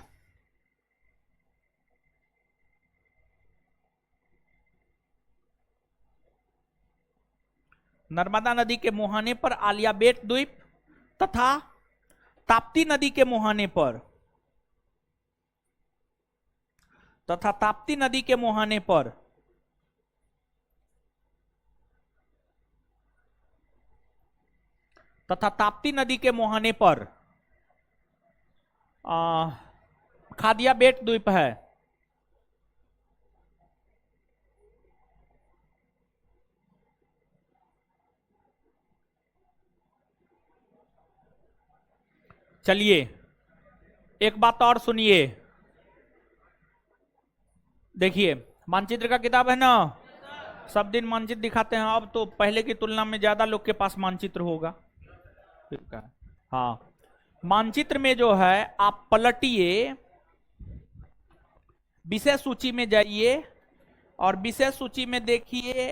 नर्मदा नदी के मुहाने पर आलिया बेट द्वीप तथा ताप्ती नदी के मुहाने पर, तथा ताप्ती नदी के मुहाने पर तथा ताप्ती नदी के मुहाने पर खादिया बेट द्वीप है। चलिए एक बात और सुनिए, देखिए मानचित्र का किताब है ना, सब दिन मानचित्र दिखाते हैं, अब तो पहले की तुलना में ज्यादा लोग के पास मानचित्र होगा। हाँ, मानचित्र में जो है आप पलटिए, विषय सूची में जाइए और विषय सूची में देखिए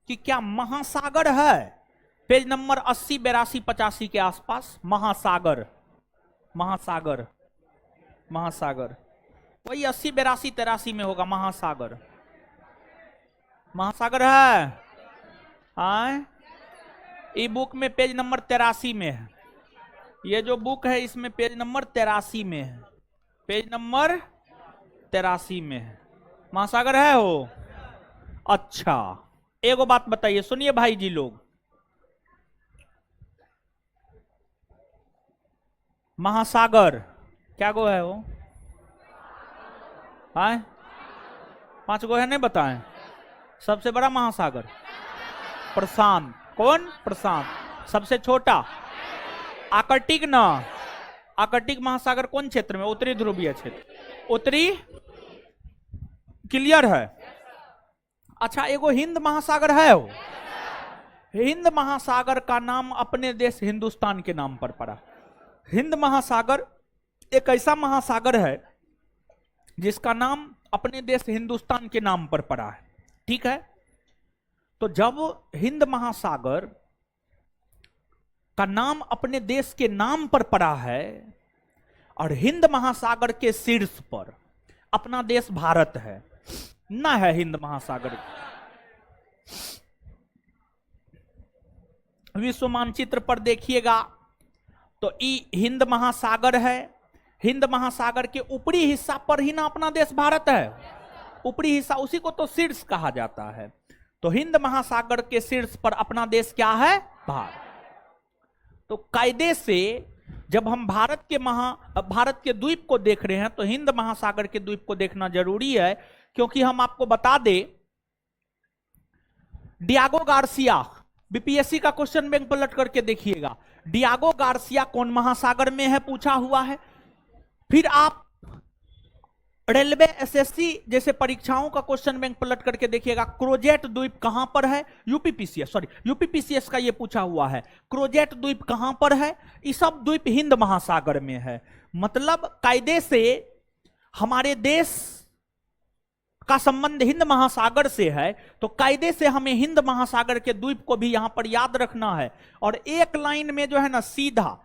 कि क्या महासागर है, पेज नंबर 80, 82, 85 के आसपास। महासागर, महासागर, महासागर वही 80, 82, 83 में होगा महासागर, महासागर है। आए ई बुक में पेज नंबर 83 में है, ये जो बुक है इसमें पेज नंबर 83 में है, पेज नंबर 83 में है, महासागर है हो। अच्छा एगो बात बताइए, सुनिए भाई जी लोग, महासागर क्या गो है वो, हाँ 5 गो है, नहीं बताएं। सबसे बड़ा महासागर प्रशांत, कौन प्रशांत, सबसे छोटा आर्कटिक ना, आर्कटिक महासागर कौन क्षेत्र में, उत्तरी ध्रुवीय क्षेत्र, उत्तरी क्लियर है। अच्छा एगो हिंद महासागर है वो, हिंद महासागर का नाम अपने देश हिंदुस्तान के नाम पर पड़ा। हिंद महासागर एक ऐसा महासागर है जिसका नाम अपने देश हिंदुस्तान के नाम पर पड़ा है, ठीक है। तो जब हिंद महासागर का नाम अपने देश के नाम पर पड़ा है और हिंद महासागर के शीर्ष पर अपना देश भारत है ना, है हिंद महासागर। विश्व मानचित्र पर देखिएगा तो ई हिंद महासागर है, हिंद महासागर के ऊपरी हिस्सा पर ही ना अपना देश भारत है, ऊपरी हिस्सा, उसी को तो शीर्ष कहा जाता है। तो हिंद महासागर के शीर्ष पर अपना देश क्या है, भारत। तो कायदे से जब हम भारत के द्वीप को देख रहे हैं तो हिंद महासागर के द्वीप को देखना जरूरी है, क्योंकि हम आपको बता दें, डियागो गार्सिया, बीपीएससी का क्वेश्चन बैंक पलट करके देखिएगा, डियागो गार्सिया कौन महासागर में है पूछा हुआ है। फिर आप रेलवे एसएससी जैसे परीक्षाओं का क्वेश्चन बैंक पलट करके देखिएगा, क्रोजेट द्वीप कहां पर है, यूपीपीसीएस का ये पूछा हुआ है, क्रोजेट द्वीप कहां पर है, ये सब द्वीप हिंद महासागर में है। मतलब कायदे से हमारे देश का संबंध हिंद महासागर से है, तो कायदे से हमें हिंद महासागर के द्वीप को भी यहां पर याद रखना है। और एक लाइन में जो है ना सीधा,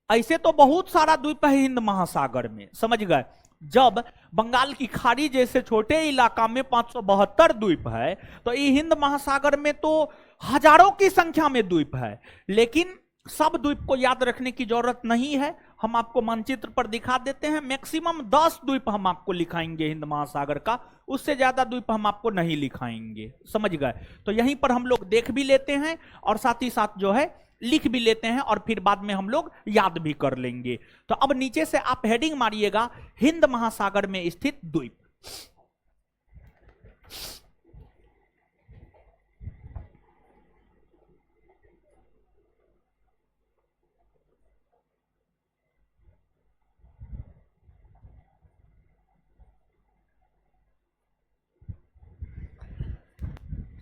ऐसे तो बहुत सारा द्वीप है हिंद महासागर में, समझ गए। जब बंगाल की खाड़ी जैसे छोटे इलाका में 572 द्वीप है, तो ये हिंद महासागर में तो हजारों की संख्या में द्वीप है। लेकिन सब द्वीप को याद रखने की जरूरत नहीं है, हम आपको मानचित्र पर दिखा देते हैं। मैक्सिमम 10 द्वीप हम आपको लिखाएंगे हिंद महासागर का, उससे ज्यादा द्वीप हम आपको नहीं लिखाएंगे, समझ गए। तो यहीं पर हम लोग देख भी लेते हैं और साथ ही साथ जो है लिख भी लेते हैं, और फिर बाद में हम लोग याद भी कर लेंगे। तो अब नीचे से आप हेडिंग मारिएगा, हिंद महासागर में स्थित द्वीप।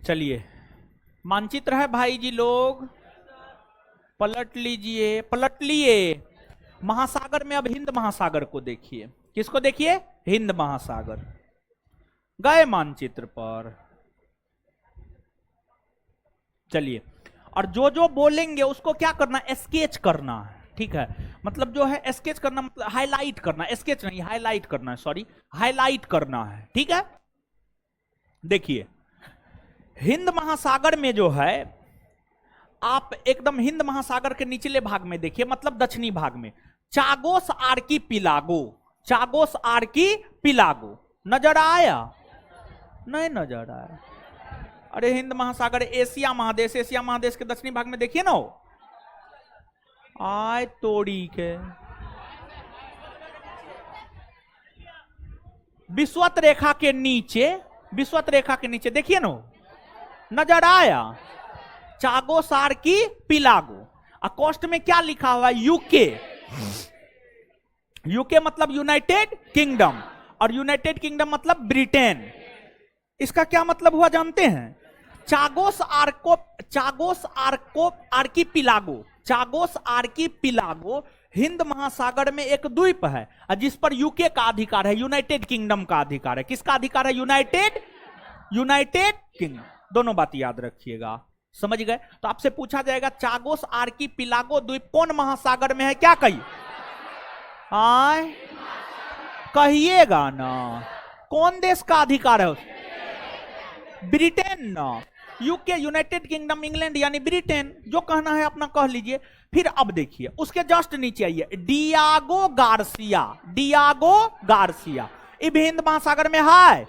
चलिए, मानचित्र है भाई जी, लोग पलट लीजिए, पलट लिए। महासागर में अब हिंद महासागर को देखिए, किसको देखिए, हिंद महासागर। गए मानचित्र पर, चलिए, और जो जो बोलेंगे उसको क्या करना, स्केच करना है, ठीक है। मतलब जो है स्केच करना, मतलब हाईलाइट करना, स्केच नहीं हाईलाइट करना है, सॉरी, हाईलाइट करना है, ठीक है। देखिए, हिंद महासागर में जो है, आप एकदम हिंद महासागर के निचले भाग में देखिए, मतलब दक्षिणी भाग में, चागोस आर्कीपिलागो, चागोस आर्कीपिलागो नजर आया, नहीं नजर आया। अरे हिंद महासागर एशिया महादेश, एशिया महादेश के दक्षिणी भाग में देखिए ना, आय तोड़ी के विषुवत रेखा के नीचे, विषुवत रेखा के नीचे देखिए ना, नजर आया, चागोस आर्कीपिलागो। अकोस्ट में क्या लिखा हुआ है, यूके, यूके मतलब यूनाइटेड किंगडम, और यूनाइटेड किंगडम मतलब ब्रिटेन। इसका क्या मतलब हुआ जानते हैं, चागोस आर्कीपिलागो, चागोस आर्कीपिलागो हिंद महासागर में एक द्वीप है, जिस पर यूके का अधिकार है, यूनाइटेड किंगडम का अधिकार है। किसका अधिकार है, यूनाइटेड किंगडम। दोनों बात याद रखिएगा, समझ गए। तो आपसे पूछा जाएगा चागोस आर्कीपिलागो द्वीप कौन महासागर में है, क्या कहिए, आय कहिएगा ना, कौन देश का अधिकार है, ब्रिटेन ना, यूके यूनाइटेड किंगडम, इंग्लैंड यानी ब्रिटेन, जो कहना है अपना कह लीजिए। फिर अब देखिए उसके जस्ट नीचे आइए, डियागो गार्सिया, डियागो गार्सिया, ये भी हिंद महासागर में है,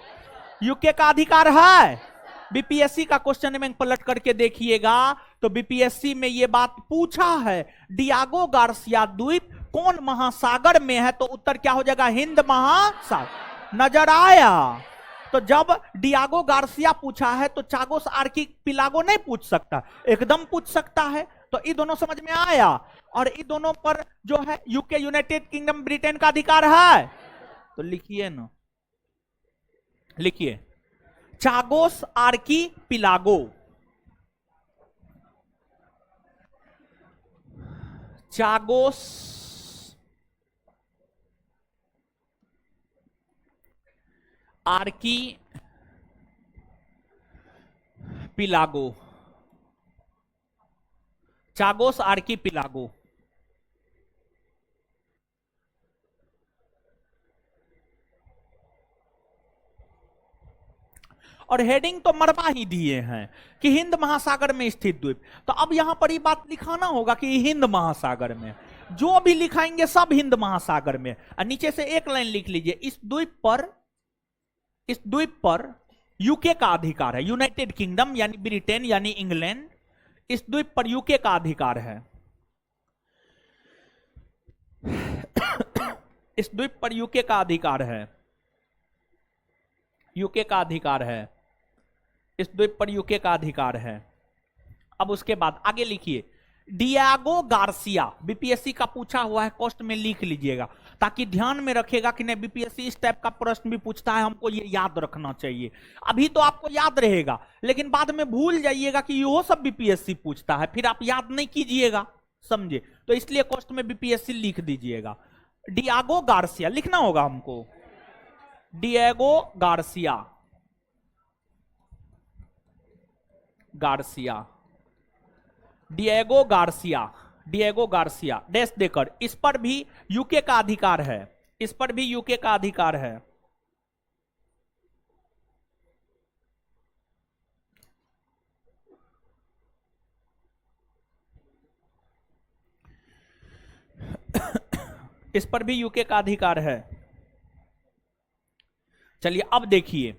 यूके का अधिकार है। बीपीएससी का क्वेश्चन में पलट करके देखिएगा, तो बीपीएससी में यह बात पूछा है, डियागो गार्सिया द्वीप कौन महासागर में है, तो उत्तर क्या हो जाएगा, हिंद महासागर। नजर आया। तो जब डियागो गार्सिया पूछा है तो चागोस आर्कीपिलागो नहीं पूछ सकता, एकदम पूछ सकता है। तो ये दोनों समझ में आया, और ये दोनों पर जो है यूके यूनाइटेड किंगडम ब्रिटेन का अधिकार है। तो लिखिए ना, लिखिए चागोस आर्कीपिलागो, चागोस आर्कीपिलागो, चागोस आर्कीपिलागो। और हेडिंग तो मरवा ही दिए हैं कि हिंद महासागर में स्थित द्वीप। तो अब यहां पर ये बात लिखाना होगा कि हिंद महासागर में, जो भी लिखाएंगे सब हिंद महासागर में। और नीचे से एक लाइन लिख लीजिए, इस द्वीप पर यूके का अधिकार है, यूनाइटेड किंगडम यानी ब्रिटेन यानी इंग्लैंड, इस द्वीप पर यूके का अधिकार है। इस द्वीप पर यूके का अधिकार है, यूके का अधिकार है, इस द्वीप पर यूके का अधिकार है। अब उसके बाद आगे लिखिए, डियागो गार्सिया, बीपीएससी का पूछा हुआ है, कॉस्ट में लिख लीजिएगा ताकि ध्यान में रखेगा कि नहीं बीपीएससी इस टाइप का प्रश्न भी पूछता है, हमको ये याद रखना चाहिए। अभी तो आपको याद रहेगा लेकिन बाद में भूल जाइएगा कि यो सब बीपीएससी पूछता है, फिर आप याद नहीं कीजिएगा, समझे? तो इसलिए कॉस्ट में बीपीएससी लिख दीजिएगा। डियागो गार्सिया लिखना होगा हमको, Diego Garcia, Garcia, Diego Garcia, Diego Garcia dash देकर, इस पर भी यूके का अधिकार है, इस पर भी यूके का अधिकार है। इस पर भी यूके का अधिकार है। चलिए अब देखिए,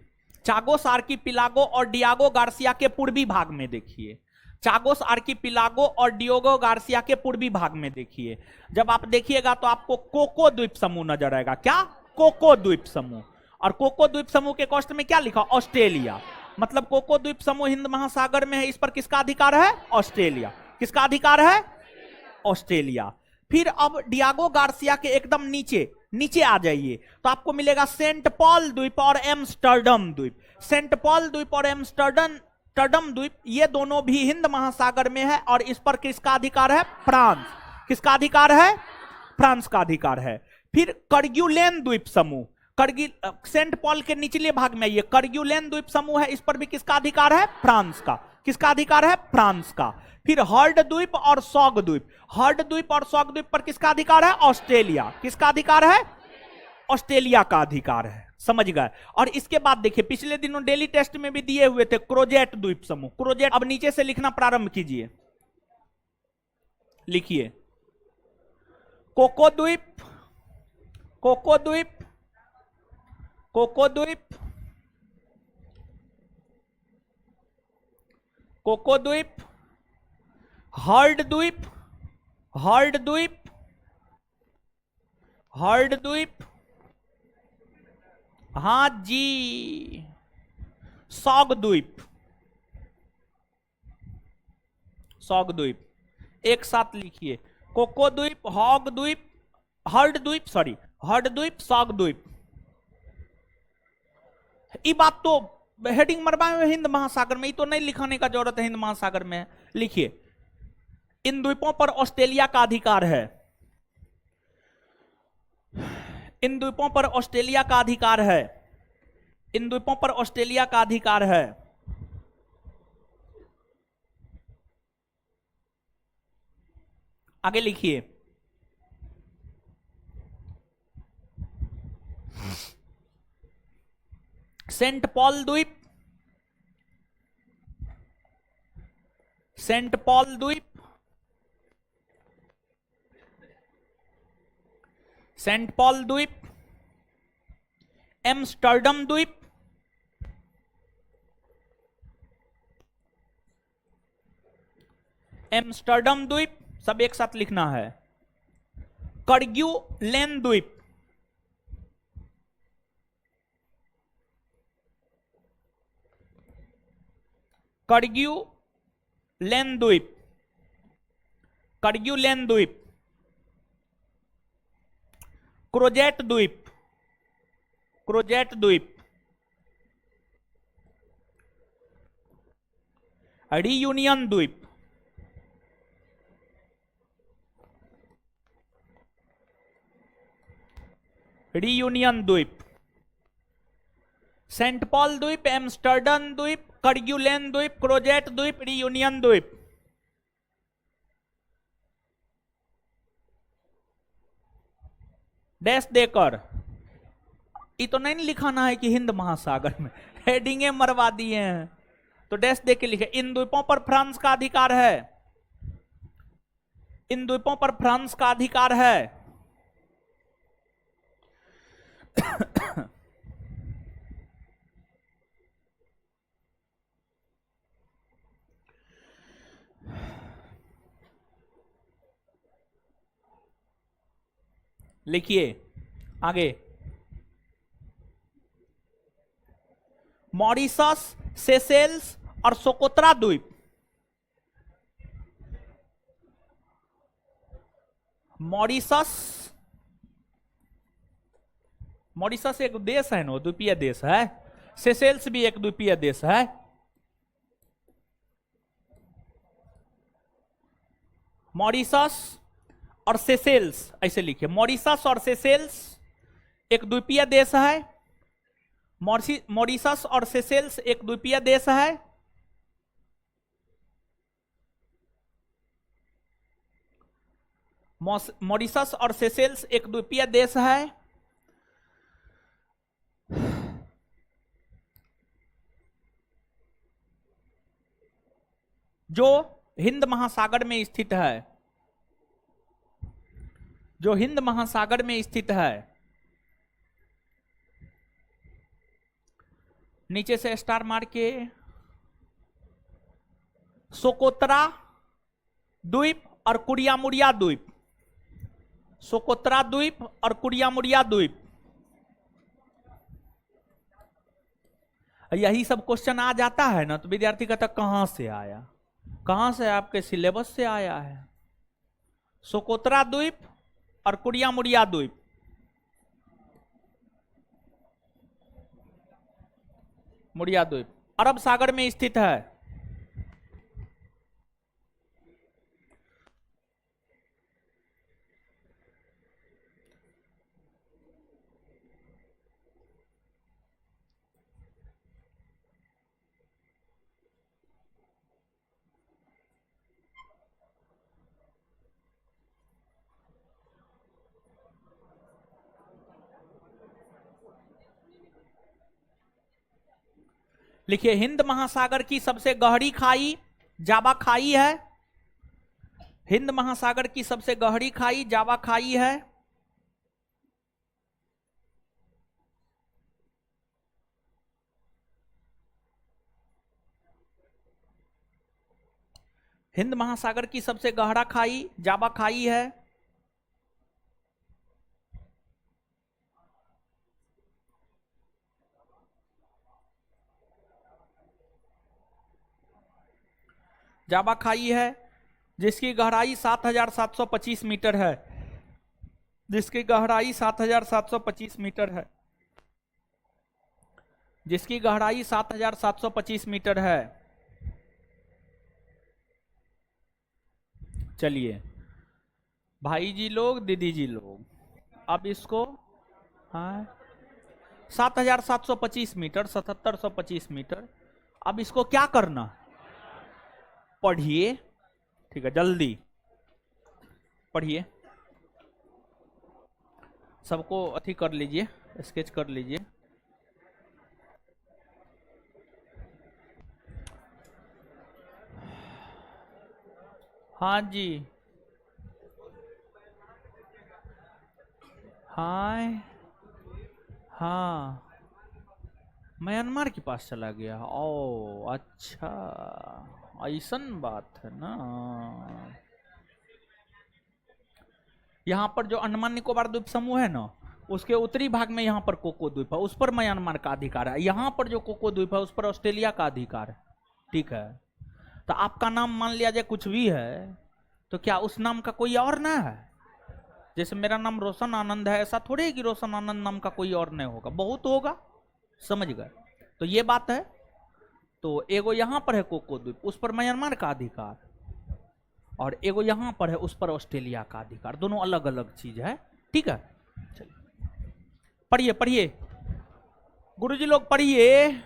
चागोस आर्किपिलागो और डियागो गार्सिया के पूर्वी भाग में देखिए, चागोस आर्किपिलागो और डियोगो गार्सिया के पूर्वी भाग में देखिए, जब आप देखिएगा तो आपको कोको द्वीप समूह नजर आएगा। क्या? कोको द्वीप समूह। और कोको द्वीप समूह के कॉस्ट में क्या लिखा? ऑस्ट्रेलिया। मतलब कोको द्वीप समूह हिंद महासागर में है, इस पर किसका अधिकार है? ऑस्ट्रेलिया। किसका अधिकार है? ऑस्ट्रेलिया। फिर अब डियागो गार्सिया के एकदम नीचे नीचे आ जाइए तो आपको मिलेगा सेंट पॉल द्वीप और एम्स्टर्डम द्वीप। सेंट पॉल द्वीप और एम्स्टर्डम द्वीप ये दोनों भी हिंद महासागर में है और इस पर किसका अधिकार है? फ्रांस। किसका अधिकार है? फ्रांस का अधिकार है। फिर करग्यूलेन द्वीप समूह, सेंट पॉल के निचले भाग में ये करग्यूलेन द्वीप समूह है, इस पर भी किसका अधिकार है? फ्रांस का। किसका अधिकार है? फ्रांस का। फिर हर्ड द्वीप और सॉग द्वीप, हर्ड द्वीप और सॉग द्वीप पर किसका अधिकार है? ऑस्ट्रेलिया। किसका अधिकार है? ऑस्ट्रेलिया का अधिकार है, समझ गए? और इसके बाद देखिए, पिछले दिनों डेली टेस्ट में भी दिए हुए थे क्रोजेट द्वीप समूह, क्रोजेट। अब नीचे से लिखना प्रारंभ कीजिए, लिखिए कोको द्वीप, कोको द्वीप, कोको द्वीप, कोको द्वीप, हर्ड द्वीप, हर्ड द्वीप, हर्ड द्वीप, हां जी, सॉग द्वीप, सॉग द्वीप। एक साथ लिखिए, कोको द्वीप, हॉग द्वीप, हर्ड द्वीप, सॉरी हर्ड द्वीप, सॉग द्वीप। ये बात तो हेडिंग मरवाए हुए हिंद महासागर में, ये तो नहीं लिखाने का जरूरत है, हिंद महासागर में। लिखिए, इन द्वीपों पर ऑस्ट्रेलिया का अधिकार है, इन द्वीपों पर ऑस्ट्रेलिया का अधिकार है, इन द्वीपों पर ऑस्ट्रेलिया का अधिकार है। आगे लिखिए, सेंट पॉल द्वीप, सेंट पॉल द्वीप, सेंट पॉल द्वीप, एम्स्टर्डम द्वीप, एम्स्टर्डम द्वीप, सब एक साथ लिखना है। करग्यूलेन द्वीप, करग्यूलेन द्वीप, करग्यूलेन द्वीप, क्रोजेट द्वीप, क्रोजेट द्वीप, रियूनियन द्वीप, रियूनियन द्वीप, सेंट पॉल द्वीप, एम्स्टर्डम द्वीप, करग्यूलेन द्वीप, क्रोजेट द्वीप, रियूनियन द्वीप। डैश देकर, ये तो नहीं लिखाना है कि हिंद महासागर में, हेडिंगे मरवा दिए हैं, तो डैश दे के लिखे, इन द्वीपों पर फ्रांस का अधिकार है, इन द्वीपों पर फ्रांस का अधिकार है। लिखिए, आगे मॉरिशस, सेशेल्स और सोकोत्रा द्वीप। मॉरिशस, मॉरिशस एक देश है ना, द्वीपीय देश है। सेशेल्स भी एक द्वीपीय देश है। मॉरिशस और सेशेल्स ऐसे लिखिए, मॉरिशस और सेशेल्स एक द्वीपीय देश है। मॉरिशस और सेशेल्स एक द्वीपीय देश है। मॉरिशस और सेशेल्स एक द्वीपीय देश है। जो हिंद महासागर में स्थित है, जो हिंद महासागर में स्थित है। नीचे से स्टार मार के, सोकोत्रा द्वीप और कुरियामुरिया द्वीप। सोकोत्रा द्वीप और कुरियामुरिया द्वीप। यही सब क्वेश्चन आ जाता है ना, तो विद्यार्थी कहता कहां से आया, कहां से, आपके सिलेबस से आया है। सोकोत्रा द्वीप और कुरियामुरिया द्वीप। मुरिया द्वीप अरब सागर में स्थित है। लिखिए, हिंद महासागर की सबसे गहरी खाई जावा खाई है। हिंद महासागर की सबसे गहरी खाई जावा खाई है। हिंद महासागर की सबसे गहरा खाई जावा खाई है। जावा खाई है, जिसकी गहराई 7,725 मीटर है। जिसकी गहराई 7,725 मीटर है। जिसकी गहराई 7,725 मीटर है। चलिए भाई जी लोग, दीदी जी लोग, अब इसको, हाँ 7,725 मीटर, 7,725 मीटर। अब इसको क्या करना, पढ़िए, ठीक है, जल्दी पढ़िए। सबको अथी कर लीजिए, स्केच कर लीजिए। हाँ जी, हाय, हाँ म्यांमार के पास चला गया। ओ अच्छा, ऐसन बात है ना। यहाँ पर जो अंडमान निकोबार द्वीप समूह है ना, उसके उत्तरी भाग में यहाँ पर कोको द्वीप है, उस पर म्यांमार का अधिकार है। यहाँ पर जो कोको द्वीप है उस पर ऑस्ट्रेलिया का अधिकार है। ठीक है, तो आपका नाम मान लिया जाए कुछ भी है, तो क्या उस नाम का कोई और ना है? जैसे मेरा नाम रोशन आनंद है, ऐसा थोड़ी है कि रोशन आनंद नाम का कोई और नहीं होगा, बहुत होगा, समझ गए? तो ये बात है। तो एगो यहाँ पर है कोको द्वीप, उस पर म्यांमार का अधिकार, और एगो यहाँ पर है उस पर ऑस्ट्रेलिया का अधिकार। दोनों अलग अलग चीज है। ठीक है, चलिए पढ़िए पढ़िए गुरुजी लोग, पढ़िए।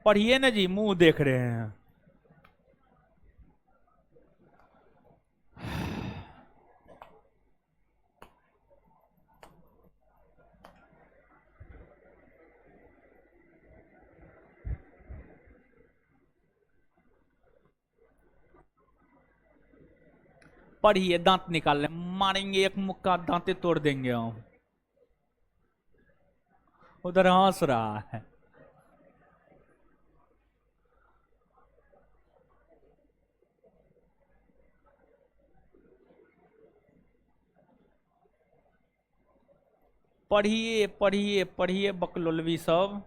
पढ़िए ना जी, मुंह देख रहे हैं। पढ़िए, दांत निकाल ले, मारेंगे एक मुक्का, दांते तोड़ देंगे हम। उधर हंस रहा है। पढ़िए पढ़िए पढ़िए बकलोलवी सब।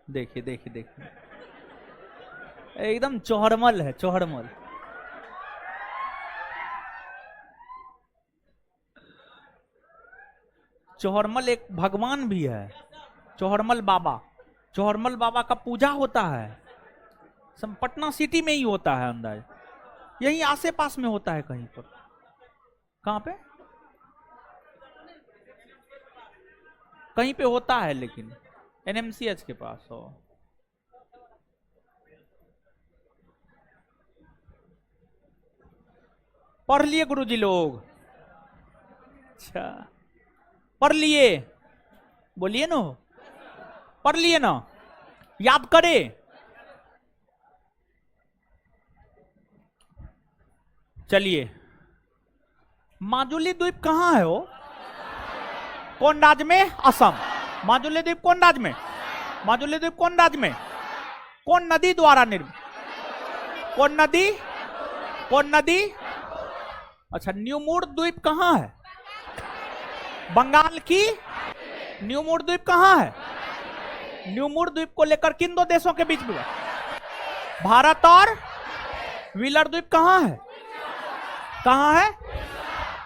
देखिए देखिए देखिए, एकदम चौहरमल है, चौहरमल। चौहरमल एक भगवान भी है, चौहरमल बाबा। चौहरमल बाबा का पूजा होता है, सब पटना सिटी में ही होता है अंदाज, यही आसे पास में होता है कहीं पर। कहां पे? कहीं पे होता है, लेकिन एनएमसीएच के पास हो। पढ़ लिए गुरुजी लोग? अच्छा, पढ़ लिए? बोलिए ना, पढ़ लिए ना? याद करे? चलिए, माजुली द्वीप कहां है वो? कौन राज्य में? असम। माजुली द्वीप कौन राज्य में? माजुली द्वीप कौन राज्य में? कौन नदी द्वारा निर्मित? कौन नदी? कौन नदी? अच्छा, न्यूमूर द्वीप कहां है? बंगाल की? न्यूमूर द्वीप कहां है? न्यूमूर द्वीप को लेकर किन दो देशों के बीच में? भारत और? व्हीलर द्वीप कहां है? कहां है?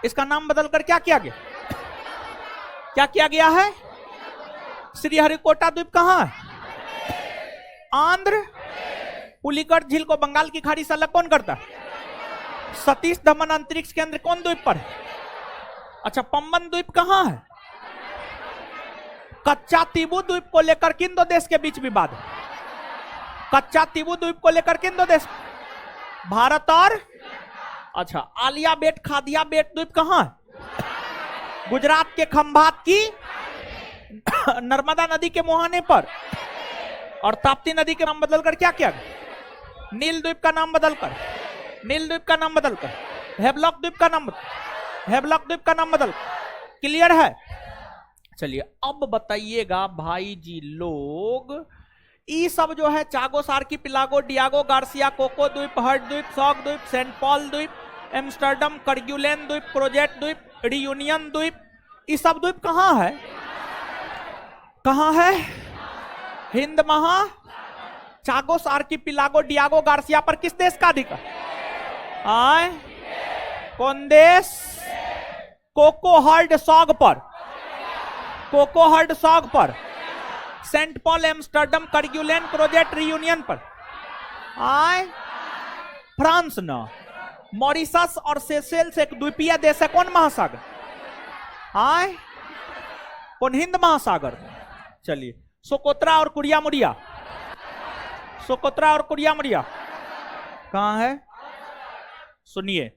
इसका नाम बदलकर क्या किया गया? क्या किया गया है? श्रीहरिकोटा द्वीप कहां है? आंध्र। पुलिकट झील को बंगाल की खाड़ी से अलग कौन करता है? सतीश धवन अंतरिक्ष केंद्र कौन द्वीप पर है? अच्छा, पंबन द्वीप कहां है? कच्चा तीबू द्वीप को लेकर किन दो देश के बीच विवाद है? कच्चा तीबू द्वीप को लेकर किन दो देश? भारत और? अच्छा, आलिया बेट खादिया बेट द्वीप कहां है? गुजरात के खंभात की नर्मदा नदी के मुहाने पर। और ताप्ती नदी के नाम बदलकर क्या किया गया? नील द्वीप का नाम बदलकर, नील द्वीप का नाम बदलकर हेवलॉक द्वीप का नाम हेवलॉक द्वीप का नाम बदल। क्लियर है? चलिए, अब बताइएगा भाई जी लोग, ये सब जो है Chagos archipelago, Diego Garcia, Cocos द्वीप, हर्ट द्वीप, सॉक द्वीप, सेंट पॉल द्वीप, एम्स्टर्डम, करग्यूलेन द्वीप, प्रोजेक्ट द्वीप, रियूनियन द्वीप, ये सब द्वीप कहां है? कहां है? हिंद महा चागोस आर्किपिलागो, डियागो गार्सिया पर किस देश का अधिकार? आए? कौन देश? कोको हर्ड सॉग पर, कोको हर्ड सॉग पर, सेंट पॉल, एम्स्टर्डम, करग्यूलेन, प्रोजेक्ट, रियूनियन पर। आए? फ्रांस ना, मॉरिशस और सेशेल्स एक द्वीपीय देश है, कौन महासागर? आए? कौन? हिंद महासागर। चलिए, सोकोत्रा और कुरिया मुरिया, सोकोत्रा और कुरिया मुरिया कहां है? सुनिए,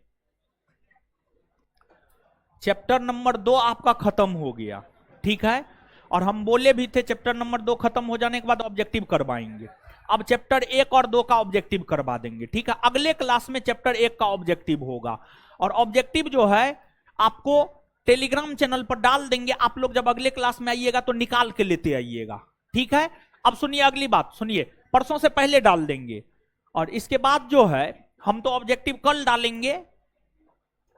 चैप्टर नंबर 2 आपका खत्म हो गया, ठीक है? और हम बोले भी थे चैप्टर नंबर 2 खत्म हो जाने के बाद ऑब्जेक्टिव करवाएंगे। अब चैप्टर 1 और 2 का ऑब्जेक्टिव करवा देंगे, ठीक है? अगले क्लास में चैप्टर 1 का ऑब्जेक्टिव होगा, और ऑब्जेक्टिव जो है आपको टेलीग्राम चैनल पर डाल देंगे। आप लोग जब अगले क्लास में आइएगा तो निकाल के लेते आइएगा, ठीक है? अब सुनिए अगली बात, सुनिए, परसों से पहले डाल देंगे, और इसके बाद जो है हम तो ऑब्जेक्टिव कल डालेंगे,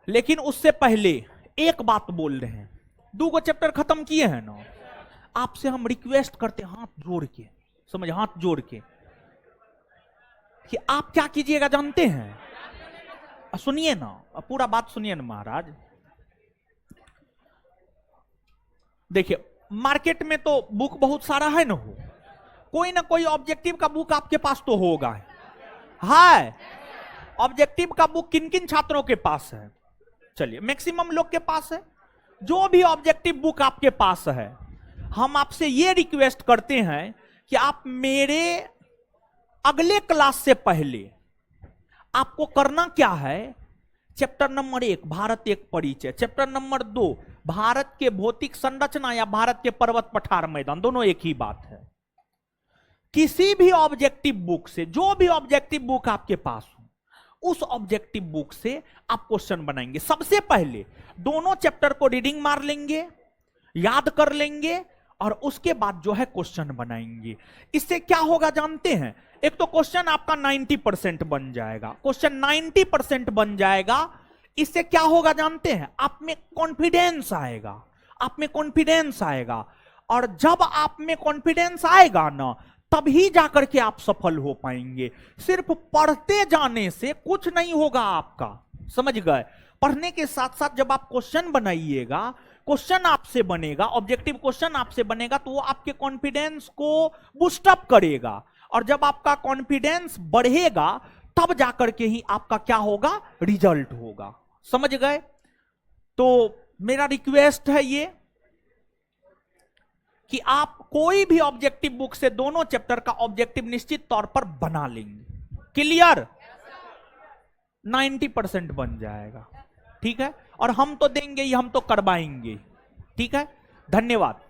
लेकिन उससे पहले एक बात बोल रहे हैं, 2 चैप्टर खत्म किए हैं ना, आपसे हम रिक्वेस्ट करते हैं हाथ जोड़ के, समझ, हाथ जोड़ के, कि आप क्या कीजिएगा जानते हैं? सुनिए ना, पूरा बात सुनिए ना महाराज। देखिए, मार्केट में तो बुक बहुत सारा है ना, कोई ना कोई ऑब्जेक्टिव का बुक आपके पास तो होगा। है ऑब्जेक्टिव का बुक किन किन छात्रों के पास है? चलिए, मैक्सिमम लोग के पास है। जो भी ऑब्जेक्टिव बुक आपके पास है, हम आपसे ये रिक्वेस्ट करते हैं कि आप मेरे अगले क्लास से पहले आपको करना क्या है, चैप्टर नंबर 1 भारत एक परिचय, चैप्टर नंबर 2 भारत के भौतिक संरचना या भारत के पर्वत पठार मैदान, दोनों एक ही बात है। किसी भी ऑब्जेक्टिव बुक से, जो भी ऑब्जेक्टिव बुक आपके पास हो, उस ऑब्जेक्टिव बुक से आप क्वेश्चन बनाएंगे। सबसे पहले दोनों चैप्टर को रीडिंग मार लेंगे, याद कर लेंगे, और उसके बाद जो है क्वेश्चन बनाएंगे। इससे क्या होगा जानते हैं? एक तो क्वेश्चन आपका 90% बन जाएगा, क्वेश्चन 90% बन जाएगा। इससे क्या होगा जानते हैं? आप में कॉन्फिडेंस आएगा, आप में कॉन्फिडेंस आएगा, और जब आप में कॉन्फिडेंस आएगा ना, तभी जाकर के आप सफल हो पाएंगे। सिर्फ पढ़ते जाने से कुछ नहीं होगा आपका, समझ गए? पढ़ने के साथ साथ जब आप क्वेश्चन बनाइएगा, क्वेश्चन आपसे बनेगा, ऑब्जेक्टिव क्वेश्चन आपसे बनेगा, तो वो आपके कॉन्फिडेंस को बूस्टअप करेगा, और जब आपका कॉन्फिडेंस बढ़ेगा तब जाकर के ही आपका क्या होगा? रिजल्ट होगा। समझ गए? तो मेरा रिक्वेस्ट है ये कि आप कोई भी ऑब्जेक्टिव बुक से दोनों चैप्टर का ऑब्जेक्टिव निश्चित तौर पर बना लेंगे। क्लियर? 90% बन जाएगा, ठीक है? और हम तो देंगे ही, हम तो करवाएंगे, ठीक है? धन्यवाद।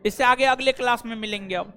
इससे आगे अगले क्लास में मिलेंगे अब।